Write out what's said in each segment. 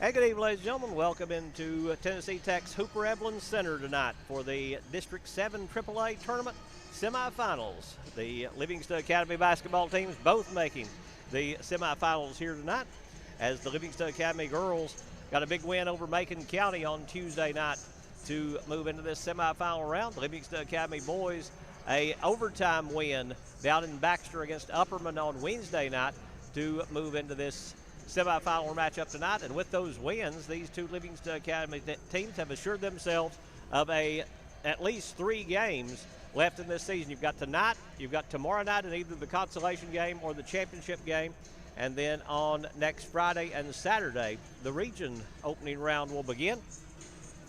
And good evening, ladies and gentlemen. Welcome into Tennessee Tech's Hooper Evelyn Center tonight for the District 7 AAA Tournament semifinals. The Livingston Academy basketball teams both making the semifinals here tonight, as the Livingston Academy girls got a big win over Macon County on Tuesday night to move into this semifinal round. The Livingston Academy boys a overtime win down in Baxter against Upperman on Wednesday night to move into this semifinal matchup tonight. And with those wins, these two Livingston Academy teams have assured themselves of at least 3 games left in this season. You've got tonight, you've got tomorrow night in either the consolation game or the championship game, and then on next Friday and Saturday, the region opening round will begin,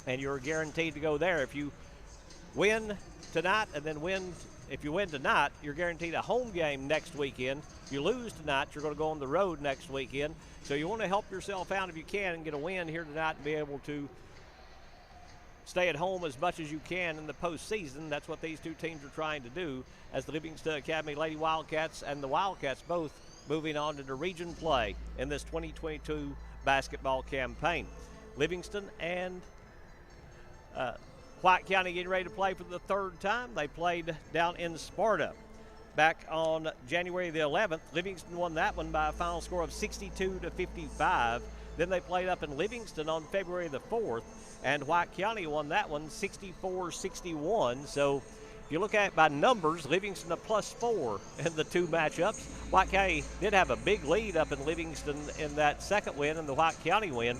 and you're guaranteed to go there. If you win tonight and then if you win tonight, you're guaranteed a home game next weekend. If you lose tonight, you're going to go on the road next weekend. So you want to help yourself out if you can and get a win here tonight and be able to stay at home as much as you can in the postseason. That's what these two teams are trying to do, as the Livingston Academy Lady Wildcats and the Wildcats both moving on to the region play in this 2022 basketball campaign. Livingston and White County getting ready to play for the 3rd time. They played down in Sparta back on January the 11th. Livingston won that one by a final score of 62-55. Then they played up in Livingston on February the 4th, and White County won that one 64-61. So if you look at it by numbers, Livingston a +4 in the 2 matchups. White County did have a big lead up in Livingston in that second win and the White County win,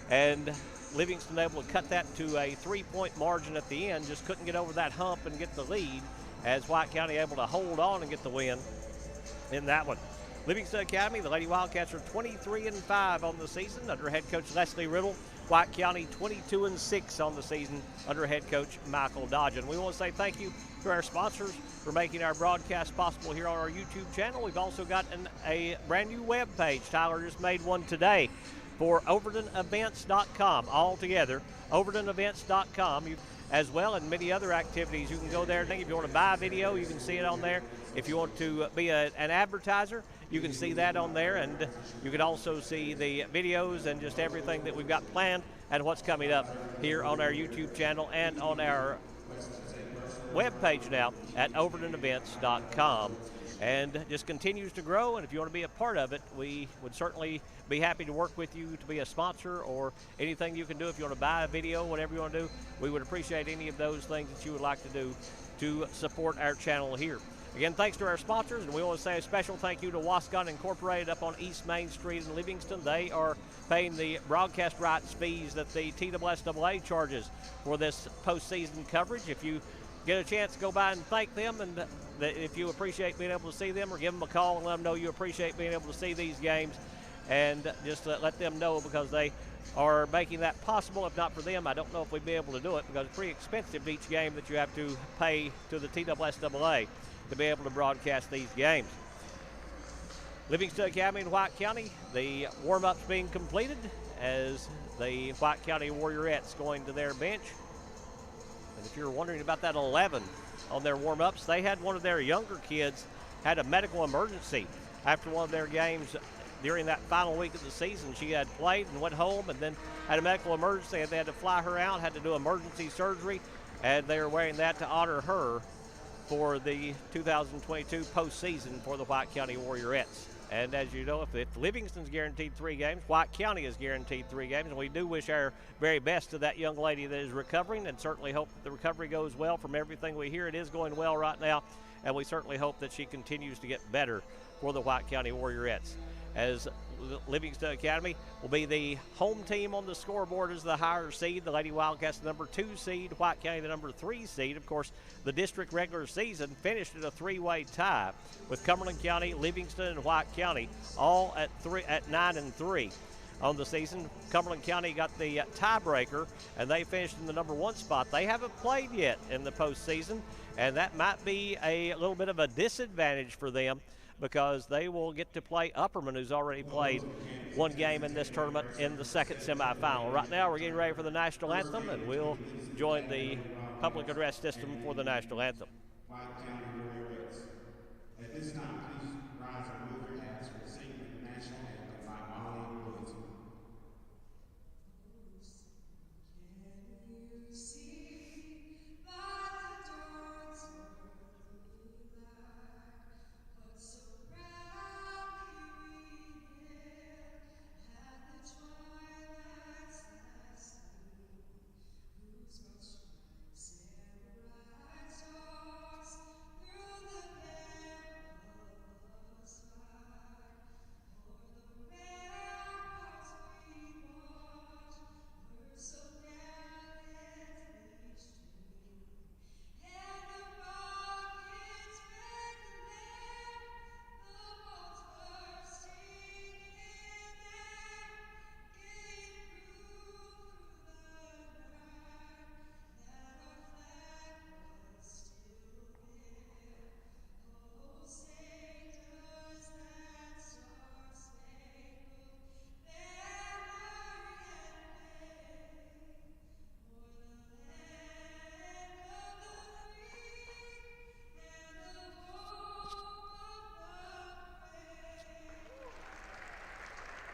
and Livingston able to cut that to a 3-point margin at the end, just couldn't get over that hump and get the lead, as White County able to hold on and get the win in that one. Livingston Academy, the Lady Wildcats are 23-5 on the season under head coach Leslie Riddle. White County 22-6 on the season under head coach Michael Dodgen. We want to say thank you to our sponsors for making our broadcast possible here on our YouTube channel. We've also got a brand new web page. Tyler just made one today for OvertonEvents.com, all together, OvertonEvents.com, as well, and many other activities. You can go there. If you want to buy a video, you can see it on there. If you want to be an advertiser, you can see that on there, and you can also see the videos and just everything that we've got planned and what's coming up here on our YouTube channel and on our webpage now at OvertonEvents.com. And just continues to grow, and if you want to be a part of it, we would certainly be happy to work with you to be a sponsor or anything you can do. If you want to buy a video, whatever you want to do, we would appreciate any of those things that you would like to do to support our channel here. Again, thanks to our sponsors, and we want to say a special thank you to Wascon Incorporated up on East Main Street in Livingston. They are paying the broadcast rights fees that the TSSAA charges for this postseason coverage. If you get a chance to go by and thank them, and if you appreciate being able to see them, or give them a call and let them know you appreciate being able to see these games, and just let them know, because they are making that possible. If not for them, I don't know if we'd be able to do it, because it's pretty expensive each game that you have to pay to the TSSAA to be able to broadcast these games. Livingston Academy and White County, the warm-ups being completed as the White County Warriorettes going to their bench. And if you're wondering about that 11 on their warm-ups, they had one of their younger kids had a medical emergency after one of their games during that final week of the season. She had played and went home and then had a medical emergency, and they had to fly her out, had to do emergency surgery, and they were wearing that to honor her for the 2022 postseason for the White County Warriorettes. And as you know, if Livingston's guaranteed 3 games, White County is guaranteed 3 games, and we do wish our very best to that young lady that is recovering, and certainly hope that the recovery goes well. From everything we hear, it is going well right now, and we certainly hope that she continues to get better for the White County Warriorettes, as Livingston Academy will be the home team on the scoreboard as the higher seed. The Lady Wildcats, the number 2 seed. White County, the number 3 seed. Of course, the district regular season finished at a 3-way tie with Cumberland County, Livingston, and White County all at 9-3 on the season. Cumberland County got the tiebreaker, and they finished in the number 1 spot. They haven't played yet in the postseason, and that might be a little bit of a disadvantage for them, because they will get to play Upperman, who's already played 1 game in this tournament in the 2nd semifinal. Right now, we're getting ready for the national anthem, and we'll join the public address system for the national anthem. At this time, please rise and move your hats for singing the national anthem by Molly Livingston.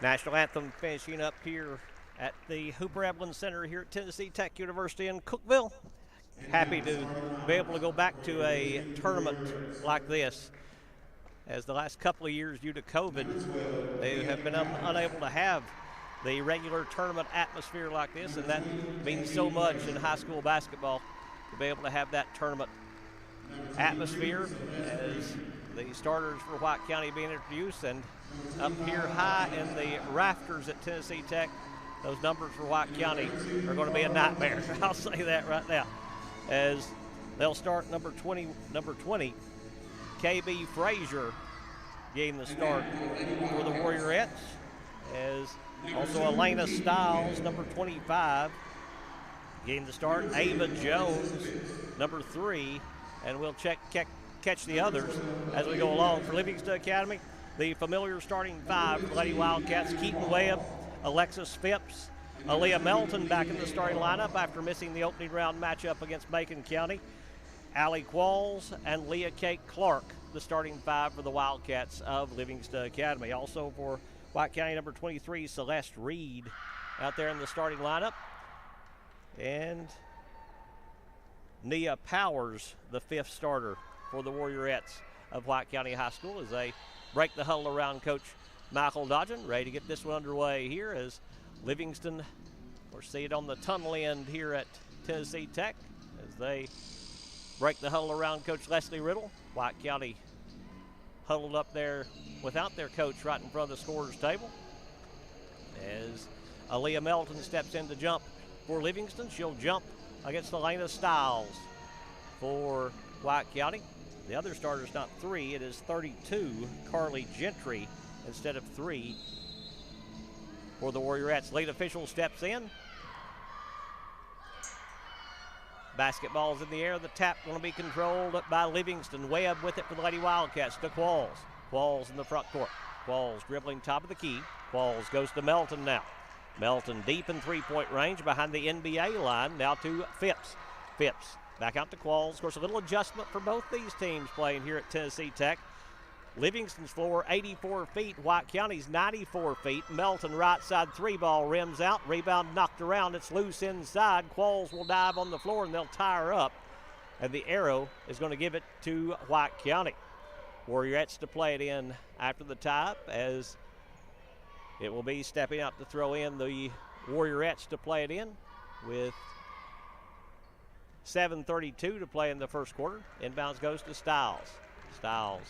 National Anthem finishing up here at the Hooper Evelyn Center here at Tennessee Tech University in Cookeville. Happy to be able to go back to a tournament like this, as the last couple of years due to COVID, they have been unable to have the regular tournament atmosphere like this, and that means so much in high school basketball to be able to have that tournament atmosphere as the starters for White County being introduced. And up here high in the rafters at Tennessee Tech, those numbers for White County are going to be a nightmare. I'll say that right now, as they'll start number 20, KB Frazier getting the start for the Warriorettes, as also Elena Stiles, number 25, getting the start. Ava Jones, number 3, and we'll catch the others as we go along. For Livingston Academy, the familiar starting 5 for the Lady Wildcats: Keaton Webb, Alexis Phipps, Aaliyah Melton back in the starting lineup after missing the opening round matchup against Macon County. Allie Qualls and Leah Kate Clark, the starting 5 for the Wildcats of Livingston Academy. Also for White County, number 23, Celeste Reed out there in the starting lineup. And Nia Powers, the 5th starter for the Warriorettes of White County High School, as they break the huddle around Coach Michael Dodgen, ready to get this one underway here as Livingston, or see it on the tunnel end here at Tennessee Tech, as they break the huddle around Coach Leslie Riddle. White County huddled up there without their coach right in front of the scorer's table. As Aaliyah Melton steps in to jump for Livingston, she'll jump against Elena Stiles for White County. The other starter's not 3, it is 32, Carly Gentry, instead of 3 for the Warriorettes. Lead official steps in. Basketball's in the air. The tap going to be controlled by Livingston. Webb with it for the Lady Wildcats to Qualls. Qualls in the front court. Qualls dribbling top of the key. Qualls goes to Melton now. Melton deep in three-point range behind the NBA line. Now to Phipps. Phipps back out to Qualls. Of course, a little adjustment for both these teams playing here at Tennessee Tech. Livingston's floor 84 feet, White County's 94 feet. Melton right side 3-ball rims out. Rebound knocked around. It's loose inside. Qualls will dive on the floor and they'll tie her up. And the arrow is going to give it to White County. Warriorettes to play it in after the tie-up, as it will be stepping out to throw in the Warriorettes to play it in with 7:32 to play in the first quarter. Inbounds goes to Stiles. Stiles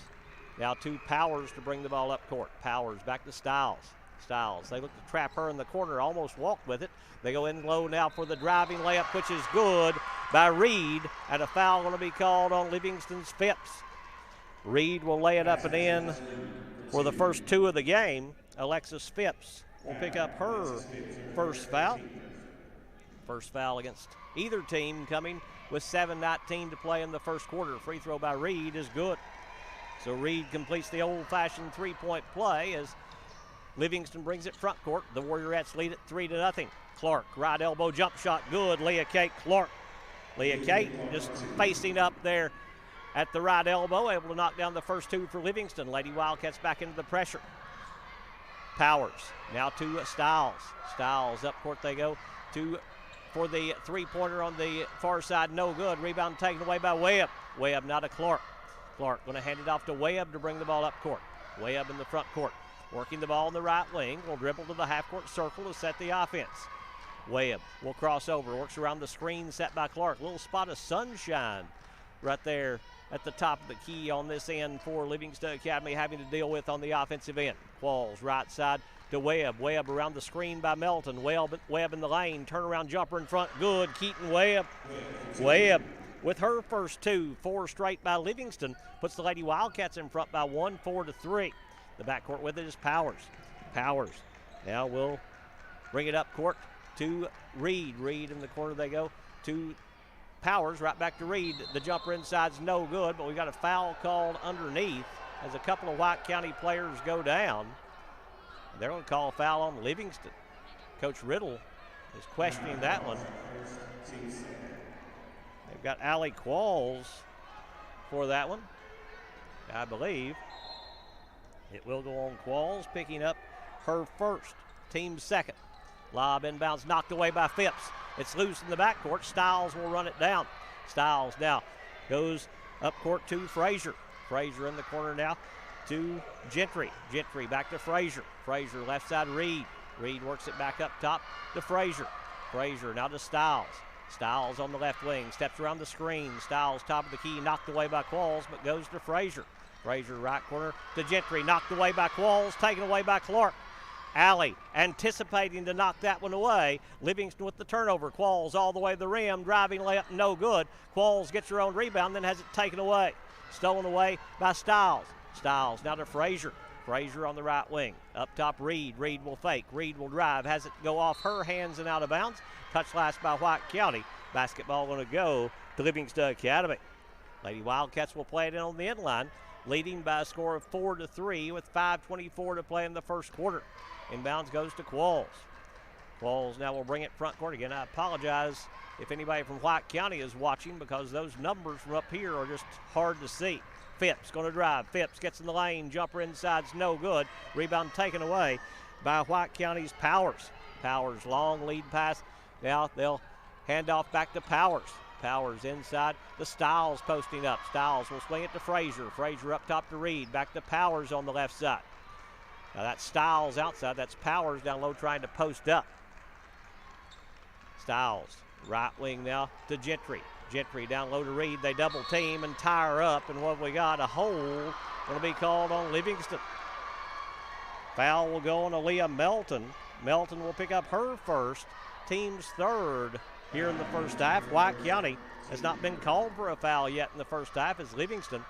now to Powers to bring the ball up court. Powers back to Stiles. Stiles, they look to trap her in the corner, almost walked with it. They go in low now for the driving layup, which is good by Reed, and a foul going to be called on Livingston's Phipps. Reed will lay it up and in for the first 2 of the game. Alexis Phipps will pick up her first foul. First foul against either team coming with 7:19 to play in the first quarter. Free throw by Reed is good. So Reed completes the old-fashioned three-point play as Livingston brings it front court. The Warriorettes lead it 3-0. Clark, right elbow jump shot, good. Leah Kate Clark. Leah Kate just facing up there at the right elbow, able to knock down the first 2 for Livingston. Lady Wildcats back into the pressure. Powers now to Stiles. Stiles up court they go for the three-pointer on the far side, no good. Rebound taken away by Webb. Webb now to Clark. Clark going to hand it off to Webb to bring the ball up court. Webb in the front court, working the ball in the right wing. Will dribble to the half-court circle to set the offense. Webb will cross over, works around the screen set by Clark. Little spot of sunshine right there at the top of the key on this end for Livingston Academy having to deal with on the offensive end. Qualls right side to Webb. Webb around the screen by Melton. Webb in the lane. Turnaround jumper in front. Good. Keaton Webb. Webb with her first 2, 4 straight by Livingston, puts the Lady Wildcats in front by 1, 4-3. The backcourt with it is Powers. Powers now will bring it up court to Reed. Reed in the corner they go to Powers, right back to Reed. The jumper inside's no good, but we got a foul called underneath as a couple of White County players go down. They're going to call a foul on Livingston. Coach Riddle is questioning that one. They've got Allie Qualls for that one, I believe. It will go on Qualls, picking up her first, team second. Lob inbounds, knocked away by Phipps. It's loose in the backcourt. Stiles will run it down. Stiles now goes up court to Frazier. Frazier in the corner now to Gentry. Gentry back to Frazier. Frazier left side Reed. Reed works it back up top to Frazier. Frazier now to Stiles. Stiles on the left wing, steps around the screen. Stiles top of the key, knocked away by Qualls, but goes to Frazier. Frazier right corner to Gentry, knocked away by Qualls, taken away by Clark. Alley anticipating to knock that one away. Livingston with the turnover. Qualls all the way to the rim, driving layup, no good. Qualls gets her own rebound, then has it taken away. Stolen away by Stiles. Stiles now to Frazier. Frazier on the right wing. Up top, Reed. Reed will fake. Reed will drive. Has it go off her hands and out of bounds. Touch last by White County. Basketball going to go to Livingston Academy. Lady Wildcats will play it in on the end line, leading by a score of 4-3 with 5:24 to play in the first quarter. Inbounds goes to Qualls. Qualls now will bring it front court again. I apologize if anybody from White County is watching because those numbers from up here are just hard to see. Phipps going to drive. Phipps gets in the lane. Jumper inside's no good. Rebound taken away by White County's Powers. Powers long lead pass. Now they'll hand off back to Powers. Powers inside. The Stiles posting up. Stiles will swing it to Frazier. Frazier up top to Reed. Back to Powers on the left side. Now that's Stiles outside. That's Powers down low trying to post up. Stiles right wing now to Gentry. Gentry down low to Reed. They double team and tie her up. And what we got? A hold going to be called on Livingston. Foul will go on Aaliyah Melton. Melton will pick up her first, team's third here in the first half. White County has not been called for a foul yet in the first half as Livingston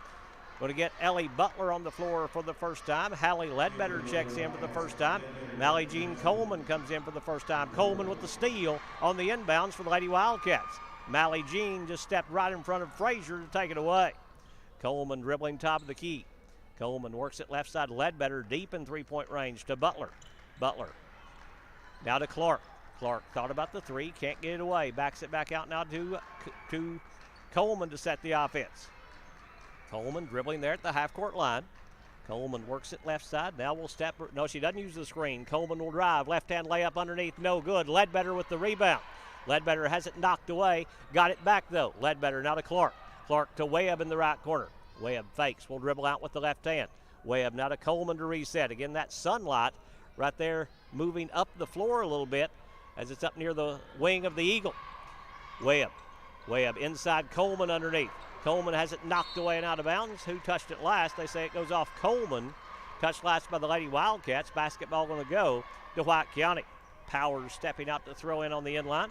going to get Ellie Butler on the floor for the first time. Hallie Ledbetter checks in for the first time. Mally Jean Coleman comes in for the first time. Coleman with the steal on the inbounds for the Lady Wildcats. Mally Jean just stepped right in front of Frazier to take it away. Coleman dribbling top of the key. Coleman works it left side. Ledbetter deep in three-point range to Butler. Butler now to Clark. Clark thought about the three, can't get it away. Backs it back out now to Coleman to set the offense. Coleman dribbling there at the half-court line. Coleman works it left side. Now will step. No, she doesn't use the screen. Coleman will drive. Left-hand layup underneath. No good. Ledbetter with the rebound. Ledbetter has it knocked away. Got it back, though. Ledbetter now to Clark. Clark to Webb in the right corner. Webb fakes. Will dribble out with the left hand. Webb now to Coleman to reset. Again, that sunlight right there moving up the floor a little bit as it's up near the wing of the Eagle. Webb inside Coleman underneath. Coleman has it knocked away and out of bounds. Who touched it last? They say it goes off Coleman. Touched last by the Lady Wildcats. Basketball going to go to White County. Powers stepping out to throw in on the end line.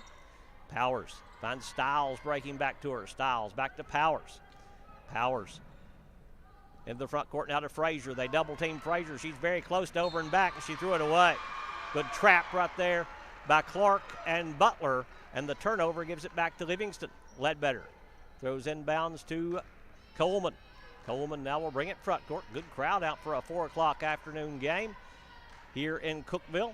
Powers finds Stiles breaking back to her. Stiles back to Powers. Powers in the front court now to Frazier. They double team Frazier. She's very close to over and back, and she threw it away. Good trap right there by Clark and Butler, and the turnover gives it back to Livingston. Ledbetter throws inbounds to Coleman. Coleman now will bring it front court. Good crowd out for a 4 o'clock afternoon game here in Cookeville.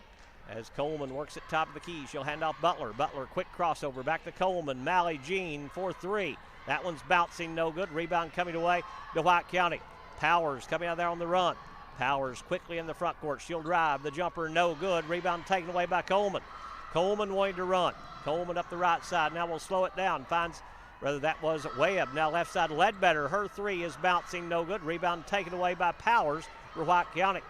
As Coleman works at top of the key, she'll hand off Butler. Butler, quick crossover, back to Coleman. Mally Jean for three. That one's bouncing, no good. Rebound coming away to White County. Powers coming out there on the run. Powers quickly in the front court. She'll drive. The jumper, no good. Rebound taken away by Coleman. Coleman wanting to run. Coleman up the right side. Now we'll slow it down. That was Webb. Now left side, Ledbetter. Her three is bouncing, no good. Rebound taken away by Powers for White County.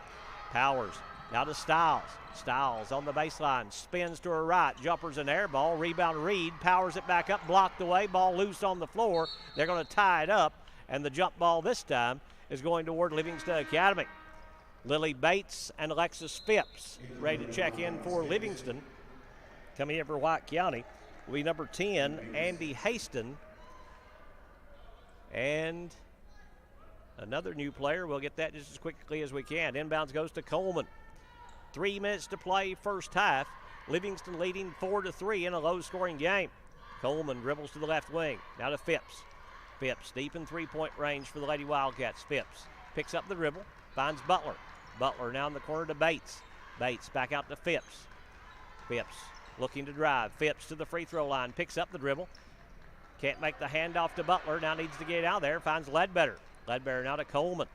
Powers now to Stiles. Stiles on the baseline. Spins to her right. Jumper's an air ball. Rebound Reed. Powers it back up. Blocked away. Ball loose on the floor. They're going to tie it up. And the jump ball this time is going toward Livingston Academy. Lily Bates and Alexis Phipps ready to check in for Livingston. Coming in for White County will be number 10, Andy Haston. And another new player. We'll get that just as quickly as we can. Inbounds goes to Coleman. 3 minutes to play first half. Livingston leading 4-3 in a low-scoring game. Coleman dribbles to the left wing. Now to Phipps. Phipps deep in three-point range for the Lady Wildcats. Phipps picks up the dribble. Finds Butler. Butler now in the corner to Bates. Bates back out to Phipps. Phipps looking to drive. Phipps to the free throw line. Picks up the dribble. Can't make the handoff to Butler. Now needs to get out there. Finds Ledbetter. Ledbetter now to Coleman.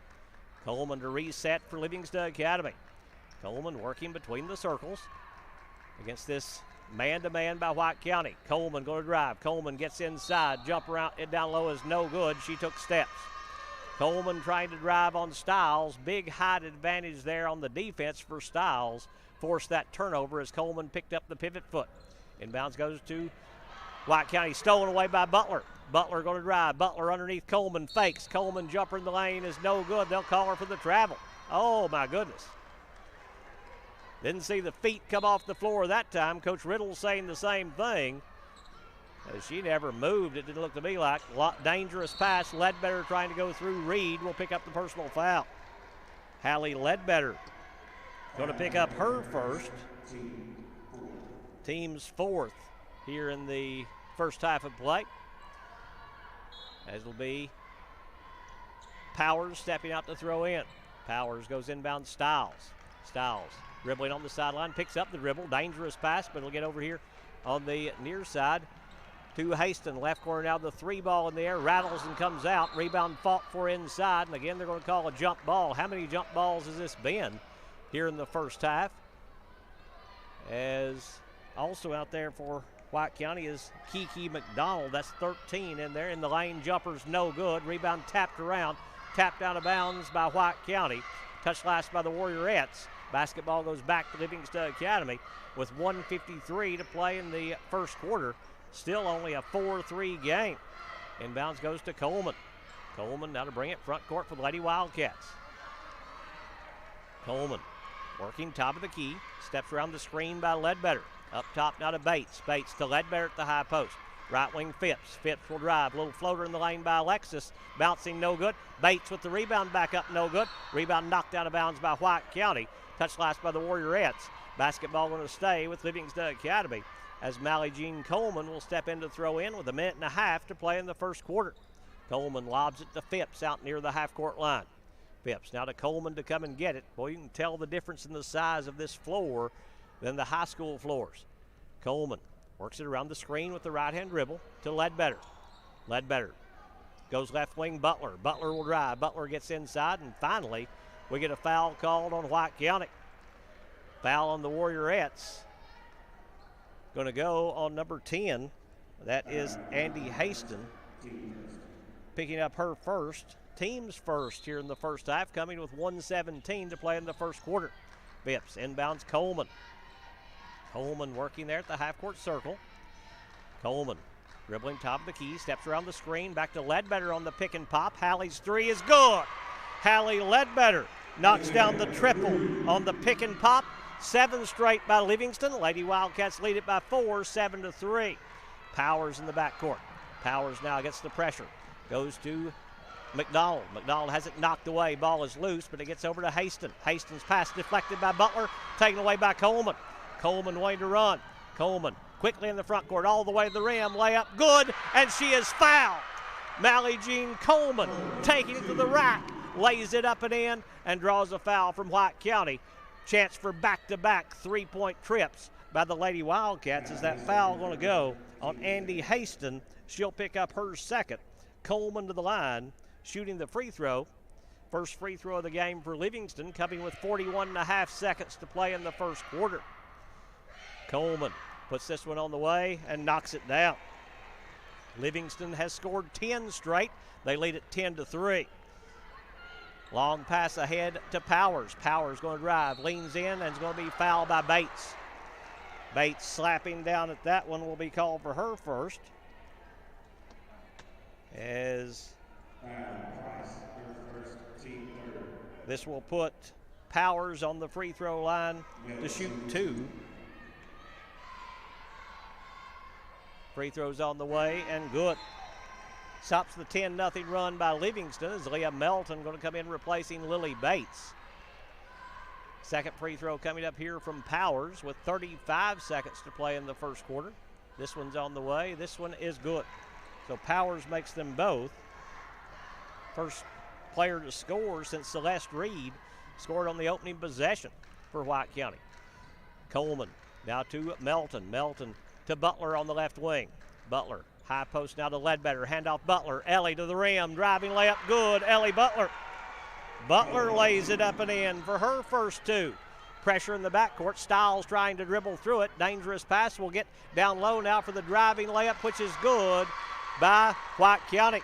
Coleman to reset for Livingston Academy. Coleman working between the circles against this man-to-man by White County. Coleman going to drive. Coleman gets inside. Jump around it down low is no good. She took steps. Coleman trying to drive on Stiles. Big height advantage there on the defense for Stiles. Forced that turnover as Coleman picked up the pivot foot. Inbounds goes to White County, stolen away by Butler. Butler going to drive. Butler underneath Coleman, fakes. Coleman jumper in the lane is no good. They'll call her for the travel. Oh, my goodness. Didn't see the feet come off the floor that time. Coach Riddle saying the same thing. She never moved, it didn't look to me like. Dangerous pass. Ledbetter trying to go through. Reed will pick up the personal foul. Hallie Ledbetter going to pick up her first. Team's fourth here in the first half of play. As will be Powers stepping out to throw in. Powers goes inbound. Stiles. Stiles dribbling on the sideline, picks up the dribble. Dangerous pass, but it'll get over here on the near side to Haston. Left corner now, the three ball in the air, rattles and comes out. Rebound fought for inside, and again they're going to call a jump ball. How many jump balls has this been here in the first half? As also out there for White County is Kiki McDonald. That's 13 in there. In the lane, jumper's no good. Rebound tapped around, tapped out of bounds by White County. Touch last by the Warriorettes. Basketball goes back to Livingston Academy with 1:53 to play in the first quarter. Still only a 4-3 game. Inbounds goes to Coleman. Coleman now to bring it front court for the Lady Wildcats. Coleman working top of the key. Steps around the screen by Ledbetter. Up top now to Bates. Bates to Ledbetter at the high post. Right wing Phipps. Phipps will drive. Little floater in the lane by Alexis. Bouncing no good. Bates with the rebound back up no good. Rebound knocked out of bounds by White County. Touch last by the Warriorettes. Basketball going to stay with Livingston Academy as Mally Jean Coleman will step in to throw in with 1.5 minutes to play in the first quarter. Coleman lobs it to Phipps out near the half-court line. Phipps now to Coleman to come and get it. Boy, you can tell the difference in the size of this floor than the high school floors. Coleman works it around the screen with the right-hand dribble to Ledbetter. Ledbetter goes left wing Butler. Butler will drive. Butler gets inside, and finally we get a foul called on White County. Foul on the Warriorettes. Going to go on number 10. That is Andy Haston. Picking up her first. Team's first here in the first half, coming with 1:17 to play in the first quarter. Phipps inbounds Coleman. Coleman working there at the half-court circle. Coleman dribbling top of the key, steps around the screen, back to Ledbetter on the pick and pop. Hallie's three is good. Hallie Ledbetter knocks down the triple on the pick and pop. 7 straight by Livingston. Lady Wildcats lead it by 4, 7-3. Powers in the backcourt. Powers now gets the pressure. Goes to McDonald. McDonald has it knocked away. Ball is loose, but it gets over to Haston. Haston's pass deflected by Butler, taken away by Coleman. Coleman waiting to run. Coleman quickly in the front court, all the way to the rim. Layup good, and she is fouled. Mally Jean Coleman taking it to the rack, lays it up and in, and draws a foul from White County. Chance for back-to-back three-point trips by the Lady Wildcats. Is that foul going to go on Andy Haston? She'll pick up her second. Coleman to the line, shooting the free throw. First free throw of the game for Livingston, coming with 41.5 seconds to play in the first quarter. Coleman puts this one on the way and knocks it down. Livingston has scored 10 straight. They lead at 10-3. Long pass ahead to Powers. Powers going to drive, leans in, and is going to be fouled by Bates. Bates slapping down at that one will be called for her first. As this will put Powers on the free throw line to shoot 2. Free throws on the way and good. Stops the 10-0 run by Livingston as Aaliyah Melton going to come in replacing Lily Bates. Second free throw coming up here from Powers with 35 seconds to play in the first quarter. This one's on the way. This one is good. So Powers makes them both. First player to score since Celeste Reed scored on the opening possession for White County. Coleman now to Melton. Melton to Butler on the left wing. Butler, high post now to Ledbetter. Handoff Butler. Ellie to the rim. Driving layup good. Ellie Butler. Butler lays it up and in for her first 2. pressure in the backcourt. Stiles trying to dribble through it. Dangerous pass will get down low now for the driving layup, which is good by White County.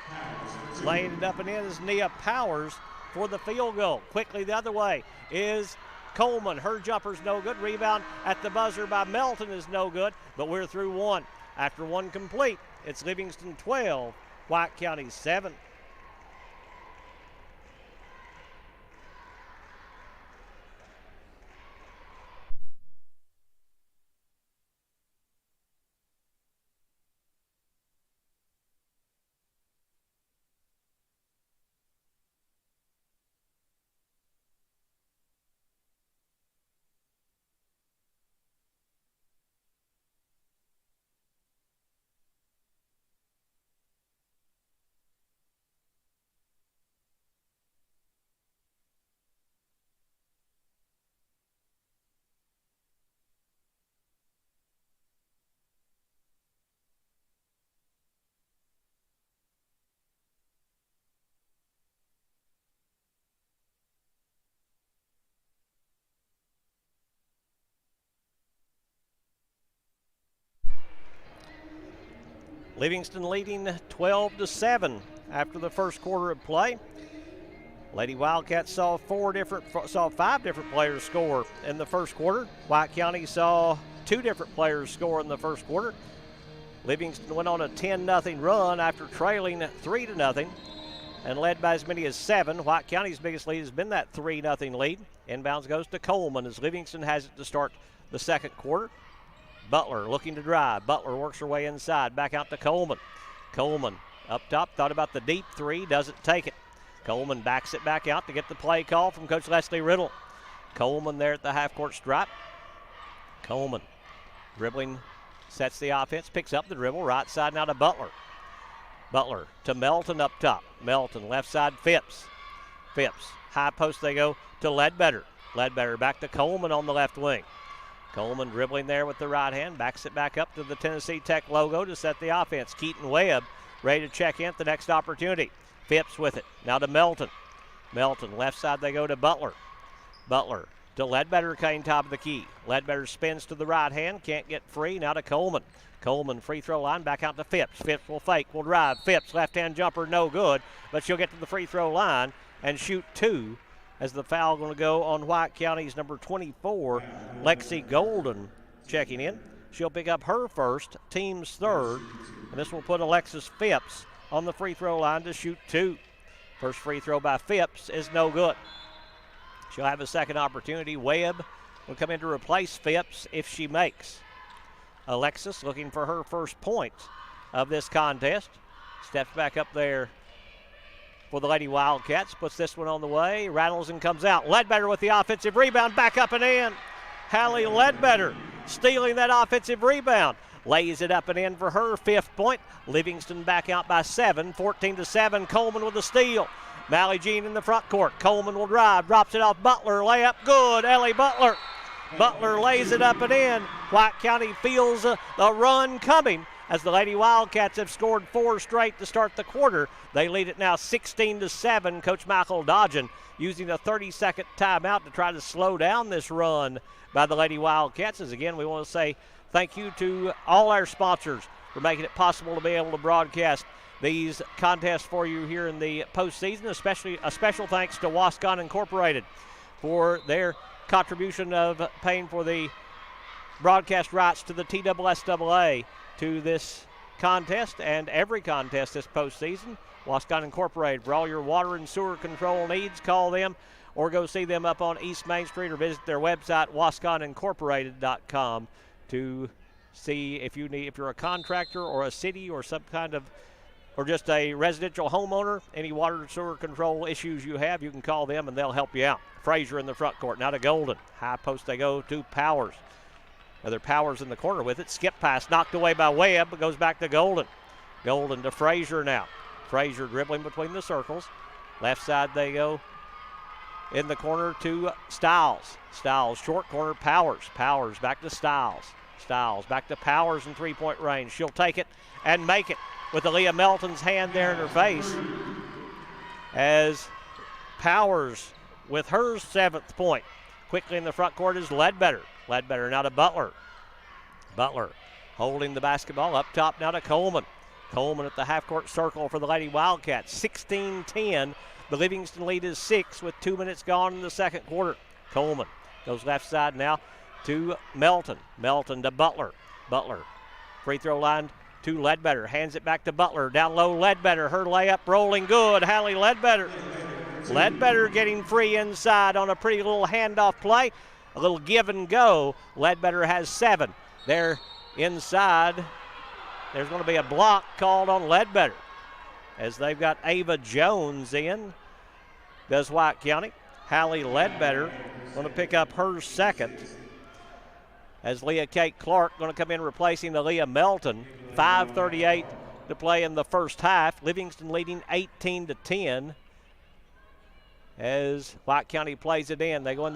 Laying it up and in is Nia Powers for the field goal. Quickly the other way is Coleman. Her jumper's no good. Rebound at the buzzer by Melton is no good, but we're through one. After one complete, it's Livingston 12, White County 7. Livingston leading 12-7 after the first quarter of play. Lady Wildcats saw five different players score in the first quarter. White County saw 2 different players score in the first quarter. Livingston went on a 10-0 run after trailing 3-0 and led by as many as 7. White County's biggest lead has been that 3-0 lead. Inbounds goes to Coleman as Livingston has it to start the second quarter. Butler looking to drive. Butler works her way inside. Back out to Coleman. Coleman up top, thought about the deep three, doesn't take it. Coleman backs it back out to get the play call from Coach Leslie Riddle. Coleman there at the half-court stripe. Coleman dribbling, sets the offense, picks up the dribble. Right side now to Butler. Butler to Melton up top. Melton, left side, Phipps. Phipps, high post they go to Ledbetter. Ledbetter back to Coleman on the left wing. Coleman dribbling there with the right hand, backs it back up to the Tennessee Tech logo to set the offense. Keaton Webb ready to check in at the next opportunity. Phipps with it. Now to Melton. Melton, left side they go to Butler. Butler to Ledbetter, came top of the key. Ledbetter spins to the right hand, can't get free. Now to Coleman. Coleman, free throw line, back out to Phipps. Phipps will fake, will drive. Phipps, left hand jumper, no good, but she'll get to the free throw line and shoot 2. As the foul going to go on White County's number 24, Lexi Golden checking in. She'll pick up her first, team's third, and this will put Alexis Phipps on the free throw line to shoot 2. First free throw by Phipps is no good. She'll have a second opportunity. Webb will come in to replace Phipps if she makes. Alexis looking for her first point of this contest. Steps back up there for the Lady Wildcats, puts this one on the way, rattles and comes out. Ledbetter with the offensive rebound, back up and in. Hallie Ledbetter stealing that offensive rebound. Lays it up and in for her 5th point. Livingston back out by 7, 14-7. Coleman with the steal. Mally Jean in the front court. Coleman will drive, drops it off Butler, layup, good. Ellie Butler. Butler lays it up and in. White County feels the run coming as the Lady Wildcats have scored 4 straight to start the quarter. They lead it now 16-7. Coach Michael Dodgen using a 30-second timeout to try to slow down this run by the Lady Wildcats. As again, we want to say thank you to all our sponsors for making it possible to be able to broadcast these contests for you here in the postseason. Especially a special thanks to Wascon Incorporated for their contribution of paying for the broadcast rights to the TSSAA to this contest and every contest this postseason. Wascon Incorporated, for all your water and sewer control needs, call them or go see them up on East Main Street or visit their website, wasconincorporated.com, to see if you're a contractor or a city or some kind of, or just a residential homeowner, any water and sewer control issues you have, you can call them and they'll help you out. Frazier in the front court, now to Golden. High post they go to Powers. Another Powers in the corner with it. Skip pass knocked away by Webb, but goes back to Golden. Golden to Frazier now. Frazier dribbling between the circles. Left side they go in the corner to Stiles. Stiles, short corner, Powers. Powers back to Stiles. Stiles back to Powers in three-point range. She'll take it and make it with Aaliyah Melton's hand there in her face. As Powers with her 7th point. quickly in the front court is Ledbetter. Ledbetter now to Butler. Butler holding the basketball up top now to Coleman. Coleman at the half-court circle for the Lady Wildcats. 16-10. The Livingston lead is 6 with 2 minutes gone in the second quarter. Coleman goes left side now to Melton. Melton to Butler. Butler, free throw line to Ledbetter. Hands it back to Butler. Down low, Ledbetter. Her layup rolling good. Hallie Ledbetter. Ledbetter getting free inside on a pretty little handoff play. A little give and go. Ledbetter has 7. There inside, there's going to be a block called on Ledbetter as they've got Ava Jones in. Does White County. Hallie Ledbetter going to pick up her second as Leah Kate Clark going to come in replacing Aaliyah Melton. 5:38 to play in the first half. Livingston leading 18-10 as White County plays it in. They go in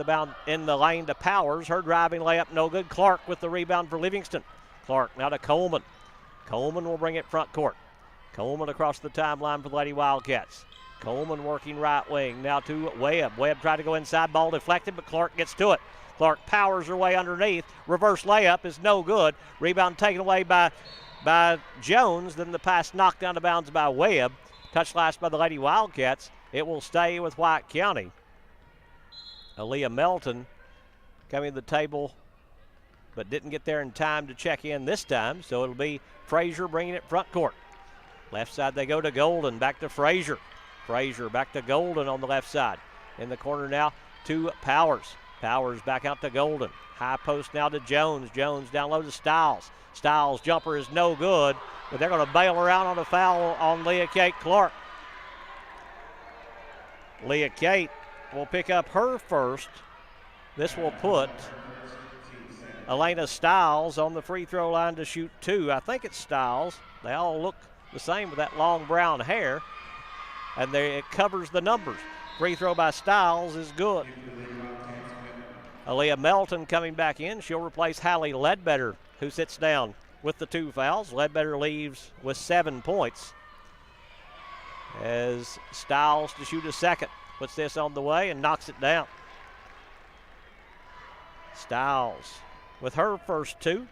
the lane to Powers. Her driving layup no good. Clark with the rebound for Livingston. Clark now to Coleman. Coleman will bring it front court. Coleman across the timeline for the Lady Wildcats. Coleman working right wing now to Webb. Webb tried to go inside, ball deflected, but Clark gets to it. Clark powers her way underneath. Reverse layup is no good. Rebound taken away by Jones. Then the pass knocked out of bounds by Webb. Touch last by the Lady Wildcats. It will stay with White County. Aaliyah Melton coming to the table, but didn't get there in time to check in this time. So it'll be Frazier bringing it front court. Left side they go to Golden. Back to Frazier. Frazier back to Golden on the left side. In the corner now to Powers. Powers back out to Golden. High post now to Jones. Jones down low to Stiles. Stiles' jumper is no good, but they're going to bail her out on a foul on Leah Kate Clark. Leah Kate will pick up her first. This will put Elena Stiles on the free throw line to shoot 2. I think it's Stiles. They all look the same with that long brown hair, and it covers the numbers. Free throw by Stiles is good. Aaliyah Melton coming back in. She'll replace Hallie Ledbetter, who sits down with the 2 fouls. Ledbetter leaves with 7 points as Stiles to shoot a second. Puts this on the way and knocks it down. Stiles with her first 2.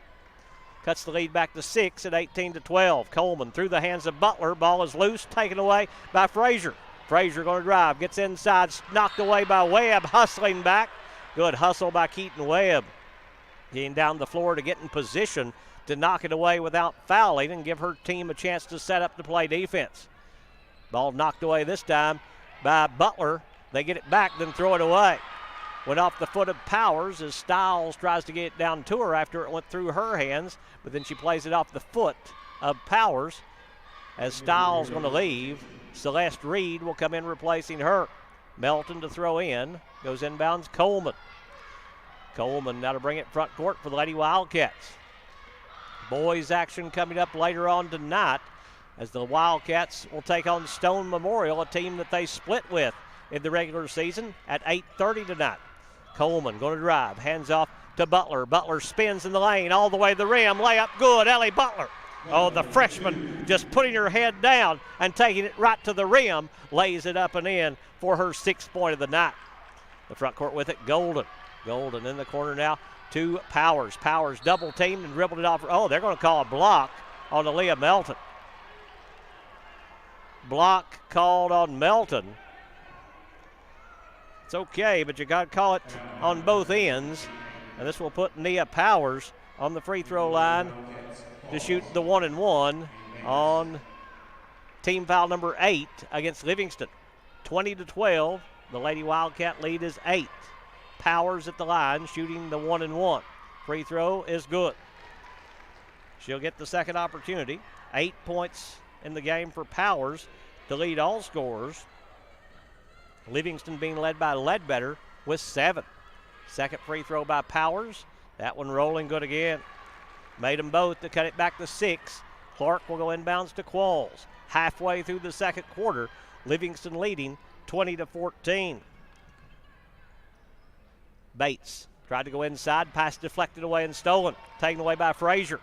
Cuts the lead back to 6 at 18-12. Coleman through the hands of Butler. Ball is loose, taken away by Frazier. Frazier going to drive, gets inside, knocked away by Webb, hustling back. Good hustle by Keaton Webb. Getting down the floor to get in position to knock it away without fouling and give her team a chance to set up to play defense. Ball knocked away this time by Butler. They get it back, then throw it away. Went off the foot of Powers as Stiles tries to get it down to her after it went through her hands, but then she plays it off the foot of Powers. As Stiles going to leave, Celeste Reed will come in replacing her. Melton to throw in, goes inbounds Coleman. Coleman now to bring it front court for the Lady Wildcats. Boys action coming up later on tonight as the Wildcats will take on Stone Memorial, a team that they split with in the regular season at 8:30 tonight. Coleman going to drive, hands off to Butler. Butler spins in the lane all the way to the rim. Layup good, Ellie Butler. Oh, the freshman just putting her head down and taking it right to the rim. Lays it up and in for her 6th point of the night. The front court with it, Golden. Golden in the corner now to Powers. Powers double teamed and dribbled it off. Oh, they're going to call a block on Aaliyah Melton. Block called on Melton. It's okay, but you got to call it on both ends. And this will put Nia Powers on the free throw line to shoot the 1-and-1 on team foul number 8 against Livingston. 20-12. The Lady Wildcat lead is 8. Powers at the line shooting the 1-and-1. Free throw is good. She'll get the second opportunity. 8 points in the game for Powers to lead all scorers. Livingston being led by Ledbetter with 7. Second free throw by Powers. That one rolling good again. Made them both to cut it back to 6. Clark will go inbounds to Qualls. Halfway through the second quarter, Livingston leading 20-14. Bates tried to go inside. Pass deflected away and stolen. Taken away by Frazier.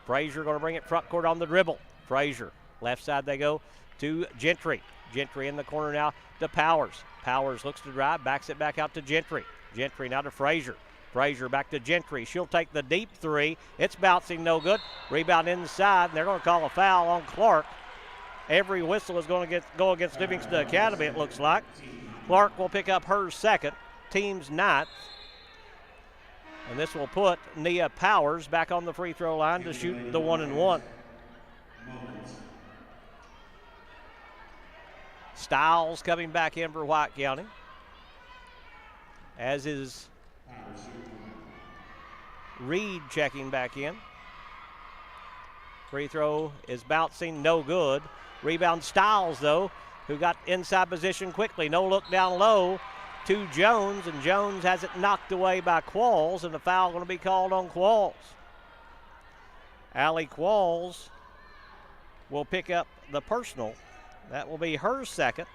Frazier going to bring it front court on the dribble. Frazier, left side they go to Gentry. Gentry in the corner now to Powers. Powers looks to drive, backs it back out to Gentry. Gentry now to Frazier. Frazier back to Gentry. She'll take the deep three. It's bouncing no good. Rebound inside, and they're going to call a foul on Clark. Every whistle is going to go against Livingston Academy, it looks like. Clark will pick up her second, team's ninth. And this will put Nia Powers back on the free throw line to shoot the 1-and-1. Stiles coming back in for White County, as is Reed checking back in. Free throw is bouncing, no good. Rebound Stiles, though, who got inside position quickly. No look down low to Jones, and Jones has it knocked away by Qualls, and the foul going to be called on Qualls. Allie Qualls will pick up the personal. That will be her second.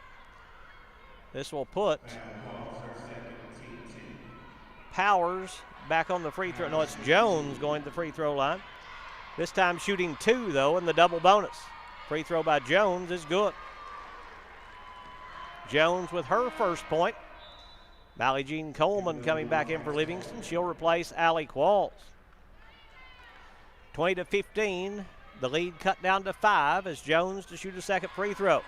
This will put Powers back on the free throw. No, it's Jones going to the free throw line. This time shooting 2, though, in the double bonus. Free throw by Jones is good. Jones with her first point. Valley Jean Coleman coming back in for Livingston. She'll replace Allie Qualls. 20-15. The lead cut down to 5 as Jones to shoot a second free throw.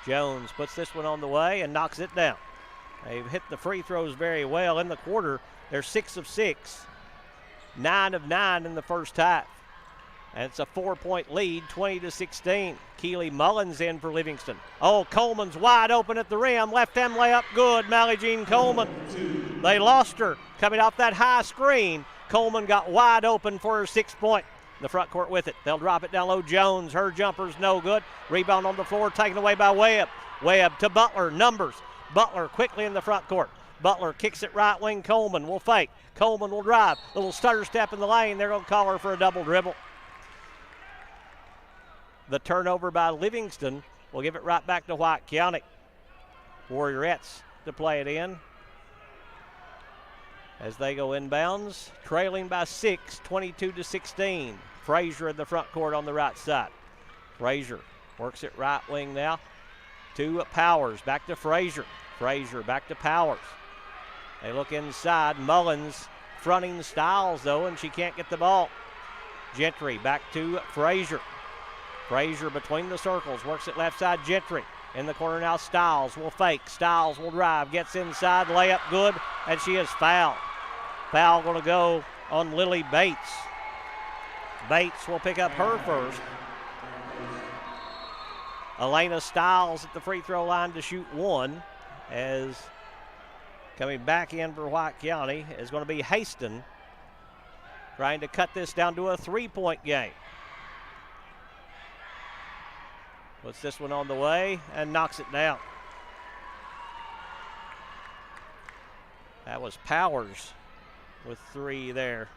Jones puts this one on the way and knocks it down. They've hit the free throws very well in the quarter. They're 6 of 6, 9 of 9 in the first half. And it's a 4-point lead, 20-16. Keely Mullins in for Livingston. Oh, Coleman's wide open at the rim. Left hand layup good, Mally Jean Coleman. They lost her coming off that high screen. Coleman got wide open for her 6th point. The front court with it. They'll drop it down low. Jones, her jumper's no good. Rebound on the floor, taken away by Webb. Webb to Butler, numbers. Butler quickly in the front court. Butler kicks it right wing. Coleman will fake. Coleman will drive. Little stutter step in the lane. They're going to call her for a double dribble. The turnover by Livingston will give it right back to White County. Warriorettes to play it in as they go inbounds, trailing by 6, 22-16. Frazier in the front court on the right side. Frazier works it right wing now to Powers. Back to Frazier. Frazier back to Powers. They look inside. Mullins fronting Stiles, though, and she can't get the ball. Gentry back to Frazier. Frazier between the circles, works it left side. Gentry in the corner now. Stiles will fake. Stiles will drive, gets inside, layup good, and she is fouled. Foul going to go on Lily Bates. Bates will pick up her first. Elena Stiles at the free throw line to shoot 1, as coming back in for White County is going to be Haston, trying to cut this down to a 3-point game. Puts this one on the way and knocks it down. That was Powers with 3 there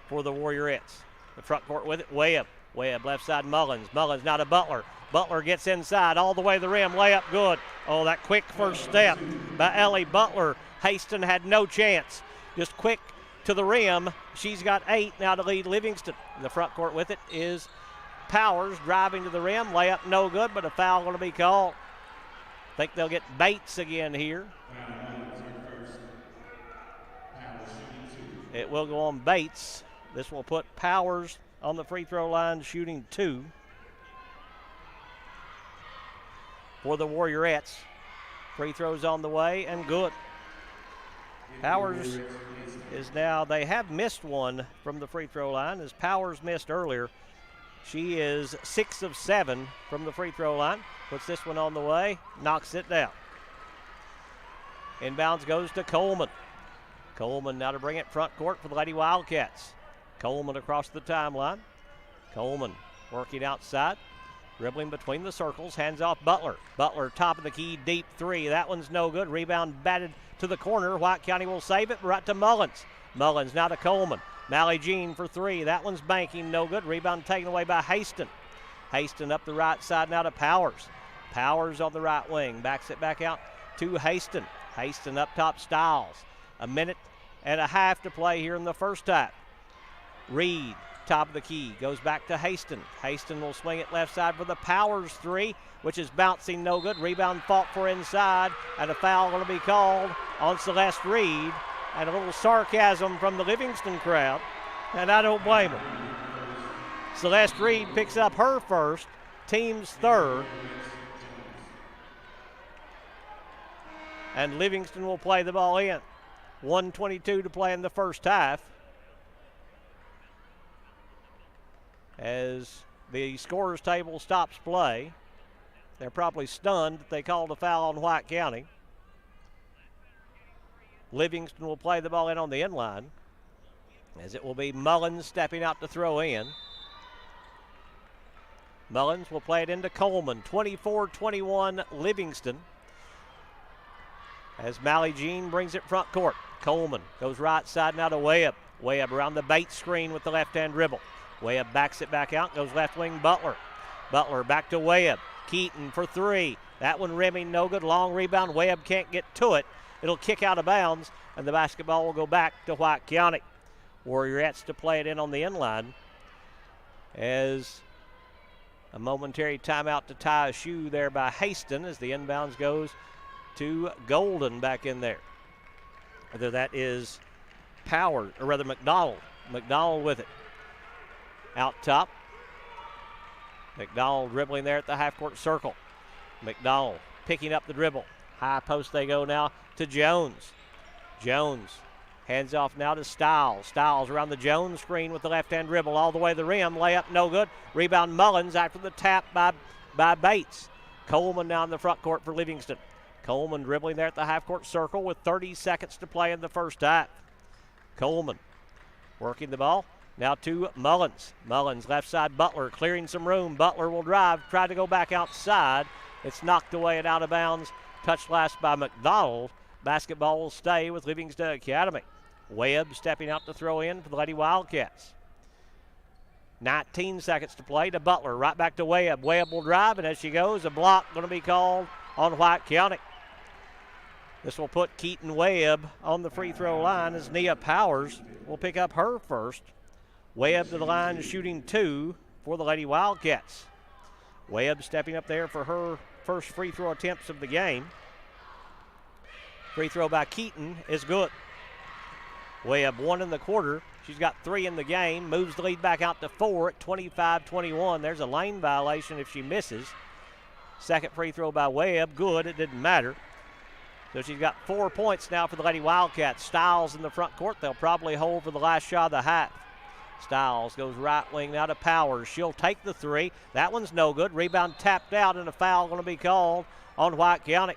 for the Warriorettes. The front court with it, Webb. Webb left side, Mullins. Mullins now to Butler. Butler gets inside all the way to the rim. Layup good. Oh, that quick first step by Ellie Butler. Haston had no chance. Just quick to the rim. She's got 8 now to lead Livingston. In the front court with it is Powers driving to the rim. Layup no good, but a foul going to be called. I think they'll get Bates again here. It will go on Bates. This will put Powers on the free throw line shooting 2 for the Warriorettes. Free throws on the way and good. Powers is now, they have missed one from the free throw line as Powers missed earlier. She is 6 of 7 from the free throw line. Puts this one on the way, knocks it down. Inbounds goes to Coleman. Coleman now to bring it front court for the Lady Wildcats. Coleman across the timeline. Coleman working outside, dribbling between the circles, hands off Butler. Butler top of the key, deep 3. That one's no good. Rebound batted to the corner. White County will save it right to Mullins. Mullins now to Coleman. Mally Jean for 3. That one's banking, no good. Rebound taken away by Haston. Haston up the right side now to Powers. Powers on the right wing. Backs it back out to Haston. Haston up top, Stiles. 1.5 minutes to play here in the first half. Reed top of the key. Goes back to Haston. Haston will swing it left side for the Powers three, which is bouncing no good. Rebound fought for inside, and a foul going to be called on Celeste Reed. And a little sarcasm from the Livingston crowd, and I don't blame them. Celeste Reed picks up her first, team's third. And Livingston will play the ball in. 1:22 to play in the first half. As the scorers table stops play, they're probably stunned that they called a foul on White County. Livingston will play the ball in on the end line, as it will be Mullins stepping out to throw in. Mullins will play it into Coleman. 24-21 Livingston. As Mally Jean brings it front court. Coleman goes right side now to Webb. Webb around the bait screen with the left-hand dribble. Webb backs it back out, goes left wing Butler. Butler back to Webb. Keaton for three. That one rimming no good. Long rebound. Webb can't get to it. It'll kick out of bounds, and the basketball will go back to White County. Warriorettes to play it in on the end line. As a momentary timeout to tie a shoe there by Haston as the inbounds goes to Golden back in there. Whether that is Powers, or rather McDonald. McDonald with it. Out top. McDonald dribbling there at the half-court circle. McDonald picking up the dribble. High post they go now to Jones. Jones hands off now to Stiles. Stiles around the Jones screen with the left-hand dribble all the way to the rim. Layup no good. Rebound Mullins after the tap by Bates. Coleman now in the front court for Livingston. Coleman dribbling there at the half-court circle with 30 seconds to play in the first half. Coleman working the ball. Now to Mullins. Mullins left side Butler clearing some room. Butler will drive, try to go back outside. It's knocked away and out of bounds. Touched last by McDonald. Basketball will stay with Livingston Academy. Webb stepping out to throw in for the Lady Wildcats. 19 seconds to play to Butler. Right back to Webb. Webb will drive, and as she goes, a block going to be called on White County. This will put Keaton Webb on the free throw line as Nia Powers will pick up her first. Webb to the line shooting two for the Lady Wildcats. Webb stepping up there for her first free throw attempts of the game. Free throw by Keaton is good. Webb one in the quarter. She's got three in the game. Moves the lead back out to 4 at 25-21. There's a lane violation if she misses. Second free throw by Webb. Good. It didn't matter. So she's got 4 points now for the Lady Wildcats. Stiles in the front court. They'll probably hold for the last shot of the half. Stiles goes right wing now to Powers. She'll take the three. That one's no good. Rebound tapped out, and a foul going to be called on White County.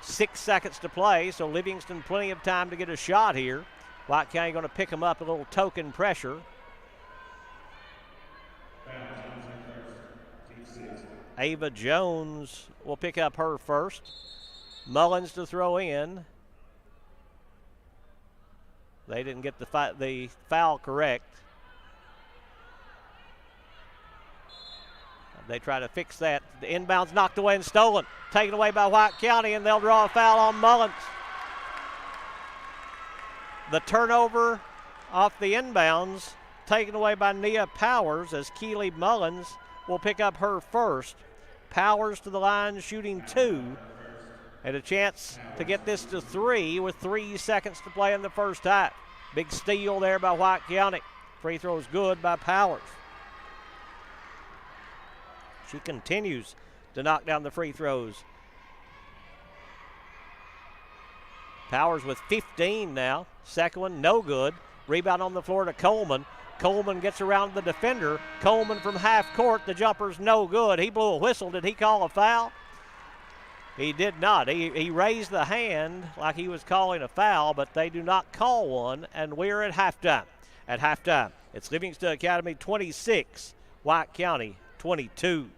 6 seconds to play, so Livingston plenty of time to get a shot here. White County going to pick them up a little token pressure. Ava Jones will pick up her first. Mullins to throw in. They didn't get the foul correct. They try to fix that. The inbound's knocked away and stolen. Taken away by White County, and they'll draw a foul on Mullins. The turnover off the inbounds taken away by Nia Powers as Keely Mullins will pick up her first. Powers to the line shooting two. And a chance to get this to 3 with 3 seconds to play in the first half. Big steal there by White County. Free throw's good by Powers. She continues to knock down the free throws. Powers with 15 now. Second one, no good. Rebound on the floor to Coleman. Coleman gets around the defender. Coleman from half court. The jumper's no good. He blew a whistle. Did he call a foul? He did not. He raised the hand like he was calling a foul, but they do not call one, and we're at halftime. At halftime, it's Livingston Academy 26, White County 22.